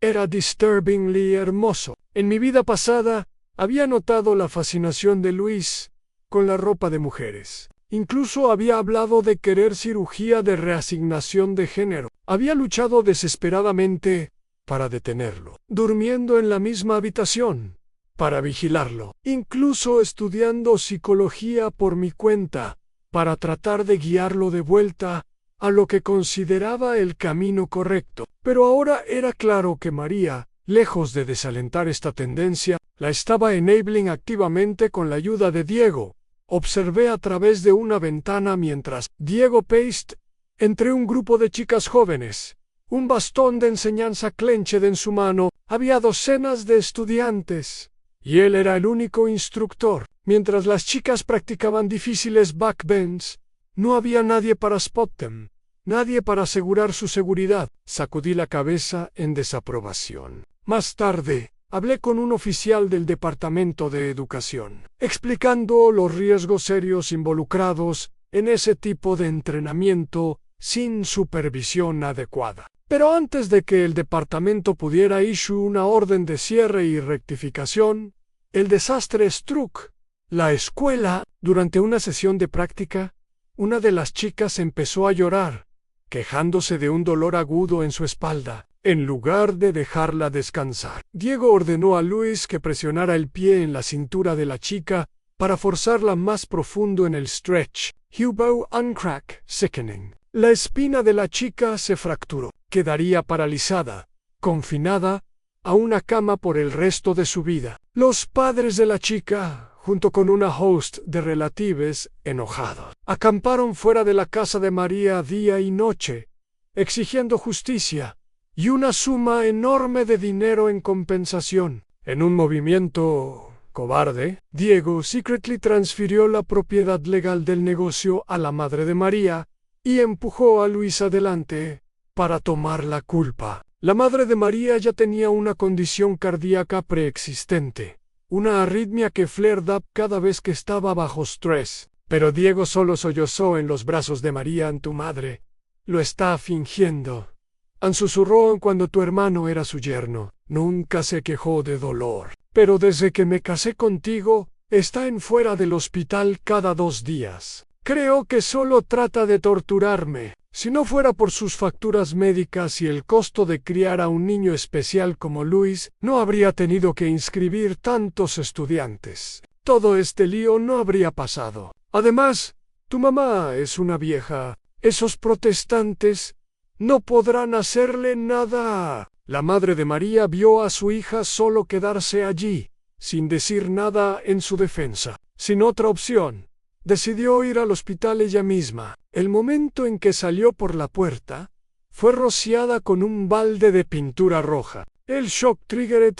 Era disturbingly hermoso. En mi vida pasada, había notado la fascinación de Luis con la ropa de mujeres. Incluso había hablado de querer cirugía de reasignación de género. Había luchado desesperadamente para detenerlo, durmiendo en la misma habitación para vigilarlo, incluso estudiando psicología por mi cuenta para tratar de guiarlo de vuelta a lo que consideraba el camino correcto. Pero ahora era claro que María, lejos de desalentar esta tendencia, la estaba enabling activamente con la ayuda de Diego. observé a través de una ventana mientras Diego Paste, entre un grupo de chicas jóvenes, un bastón de enseñanza clenched en su mano, había docenas de estudiantes, y él era el único instructor. Mientras las chicas practicaban difíciles backbends, no había nadie para spot them, nadie para asegurar su seguridad. Sacudí la cabeza en desaprobación. Más tarde, hablé con un oficial del Departamento de Educación, explicando los riesgos serios involucrados en ese tipo de entrenamiento sin supervisión adecuada. Pero antes de que el departamento pudiera issue una orden de cierre y rectificación, el desastre struck la escuela. Durante una sesión de práctica, una de las chicas empezó a llorar, quejándose de un dolor agudo en su espalda, en lugar de dejarla descansar. Diego ordenó a Luis que presionara el pie en la cintura de la chica para forzarla más profundo en el stretch. Hubo un crack sickening. La espina de la chica se fracturó. Quedaría paralizada, confinada a una cama por el resto de su vida. Los padres de la chica, junto con una host de relatives enojados, acamparon fuera de la casa de María día y noche, exigiendo justicia y una suma enorme de dinero en compensación. En un movimiento cobarde, Diego secretly transfirió la propiedad legal del negocio a la madre de María y empujó a Luis adelante para tomar la culpa. La madre de María ya tenía una condición cardíaca preexistente, una arritmia que flared up cada vez que estaba bajo estrés. Pero Diego solo sollozó en los brazos de María. Tu madre lo está fingiendo. Susurró cuando tu hermano era su yerno. Nunca se quejó de dolor. Pero desde que me casé contigo, está en fuera del hospital cada 2 días. Creo que solo trata de torturarme. Si no fuera por sus facturas médicas y el costo de criar a un niño especial como Luis, no habría tenido que inscribir tantos estudiantes. Todo este lío no habría pasado. Además, tu mamá es una vieja. Esos protestantes no podrán hacerle nada. La madre de María vio a su hija solo quedarse allí, sin decir nada en su defensa, sin otra opción. Decidió ir al hospital ella misma. El momento en que salió por la puerta, fue rociada con un balde de pintura roja. El shock triggered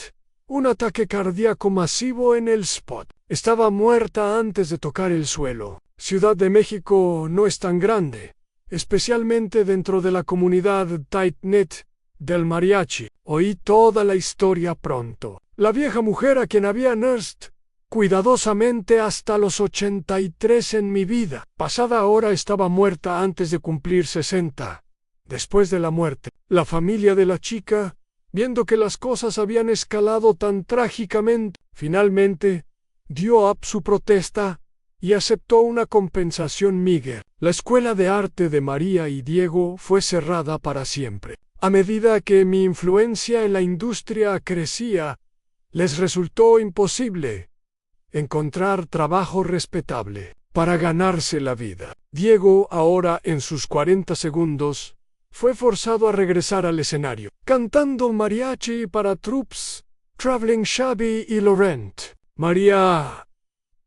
un ataque cardíaco masivo en el spot. Estaba muerta antes de tocar el suelo. Ciudad de México no es tan grande, especialmente dentro de la comunidad tight-knit del mariachi. Oí toda la historia pronto. La vieja mujer a quien había nursed cuidadosamente hasta los 83 en mi vida pasada ahora estaba muerta antes de cumplir 60. Después de la muerte, la familia de la chica, viendo que las cosas habían escalado tan trágicamente, finalmente dio up su protesta y aceptó una compensación meager. La escuela de arte de María y Diego fue cerrada para siempre. A medida que mi influencia en la industria crecía, les resultó imposible encontrar trabajo respetable para ganarse la vida. Diego, ahora en sus 40 segundos, fue forzado a regresar al escenario, cantando mariachi para Troops, Traveling Shabby y Laurent. María,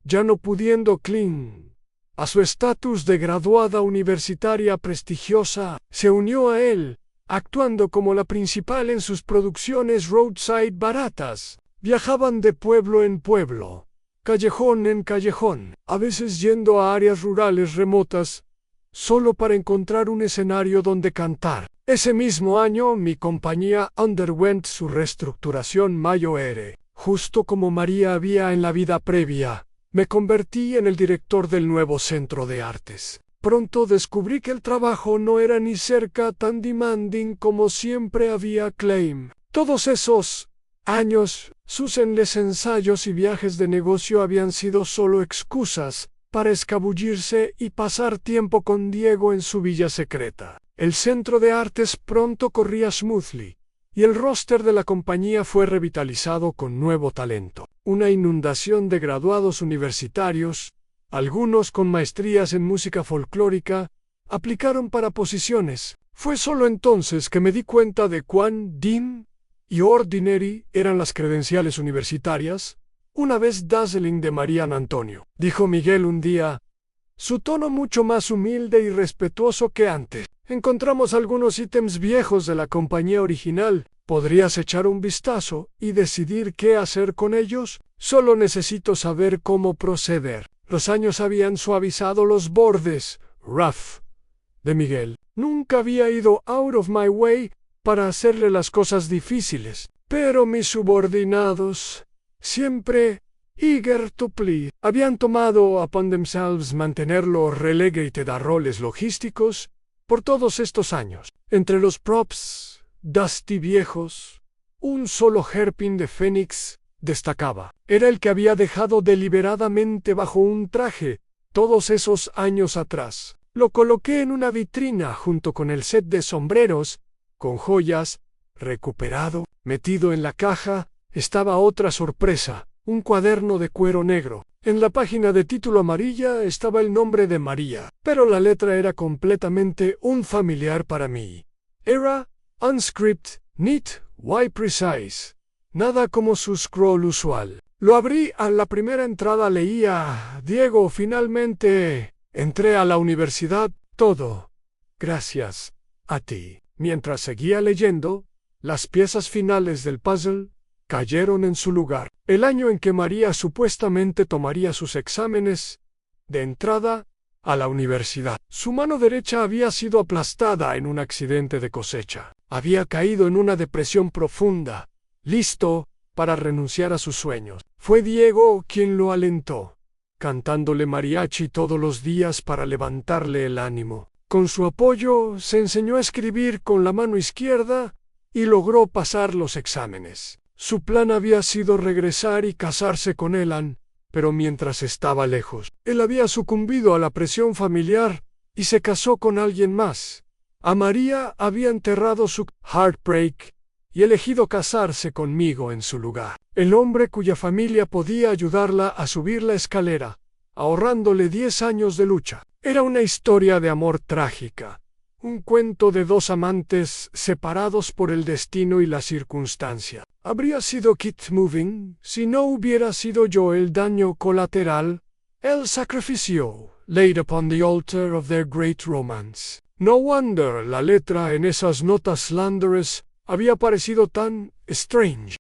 ya no pudiendo cling a su estatus de graduada universitaria prestigiosa, se unió a él, actuando como la principal en sus producciones roadside baratas. Viajaban de pueblo en pueblo, callejón en callejón, a veces yendo a áreas rurales remotas, solo para encontrar un escenario donde cantar. Ese mismo año mi compañía underwent su reestructuración mayor. Justo como María había en la vida previa, me convertí en el director del nuevo centro de artes. Pronto descubrí que el trabajo no era ni cerca tan demanding como siempre había claim. Todos esos años, sus endless ensayos y viajes de negocio habían sido solo excusas para escabullirse y pasar tiempo con Diego en su villa secreta. El centro de artes pronto corría smoothly, y el roster de la compañía fue revitalizado con nuevo talento. Una inundación de graduados universitarios, algunos con maestrías en música folclórica, aplicaron para posiciones. Fue solo entonces que me di cuenta de cuán dim y ordinary eran las credenciales universitarias, una vez dazzling de Marian Antonio, dijo Miguel un día, su tono mucho más humilde y respetuoso que antes. Encontramos algunos ítems viejos de la compañía original. ¿Podrías echar un vistazo y decidir qué hacer con ellos? Solo necesito saber cómo proceder. Los años habían suavizado los bordes, rough, de Miguel. Nunca había ido out of my way para hacerle las cosas difíciles, pero mis subordinados, siempre eager to please, habían tomado upon themselves mantenerlo relegated a roles logísticos por todos estos años. Entre los props dusty viejos, un solo hairpin de Fénix destacaba. Era el que había dejado deliberadamente bajo un traje todos esos años atrás. Lo coloqué en una vitrina junto con el set de sombreros, con joyas, recuperado. Metido en la caja estaba otra sorpresa, un cuaderno de cuero negro. En la página de título amarilla estaba el nombre de María, pero la letra era completamente unfamiliar para mí. Era unscript, neat, why precise. Nada como su scroll usual. Lo abrí a la primera entrada, leía, Diego, finalmente entré a la universidad, todo gracias a ti. Mientras seguía leyendo, las piezas finales del puzzle cayeron en su lugar. El año en que María supuestamente tomaría sus exámenes de entrada a la universidad. Su mano derecha había sido aplastada en un accidente de cosecha. Había caído en una depresión profunda, listo para renunciar a sus sueños. Fue Diego quien lo alentó, cantándole mariachi todos los días para levantarle el ánimo. Con su apoyo se enseñó a escribir con la mano izquierda y logró pasar los exámenes. Su plan había sido regresar y casarse con Elan, pero mientras estaba lejos, él había sucumbido a la presión familiar y se casó con alguien más. A María había enterrado su heartbreak y elegido casarse conmigo en su lugar. El hombre cuya familia podía ayudarla a subir la escalera, ahorrándole 10 años de lucha. Era una historia de amor trágica, un cuento de dos amantes separados por el destino y la circunstancia. Habría sido Kit Moving si no hubiera sido yo el daño colateral, el sacrificio laid upon the altar of their great romance. No wonder la letra en esas notas slanderous había parecido tan strange.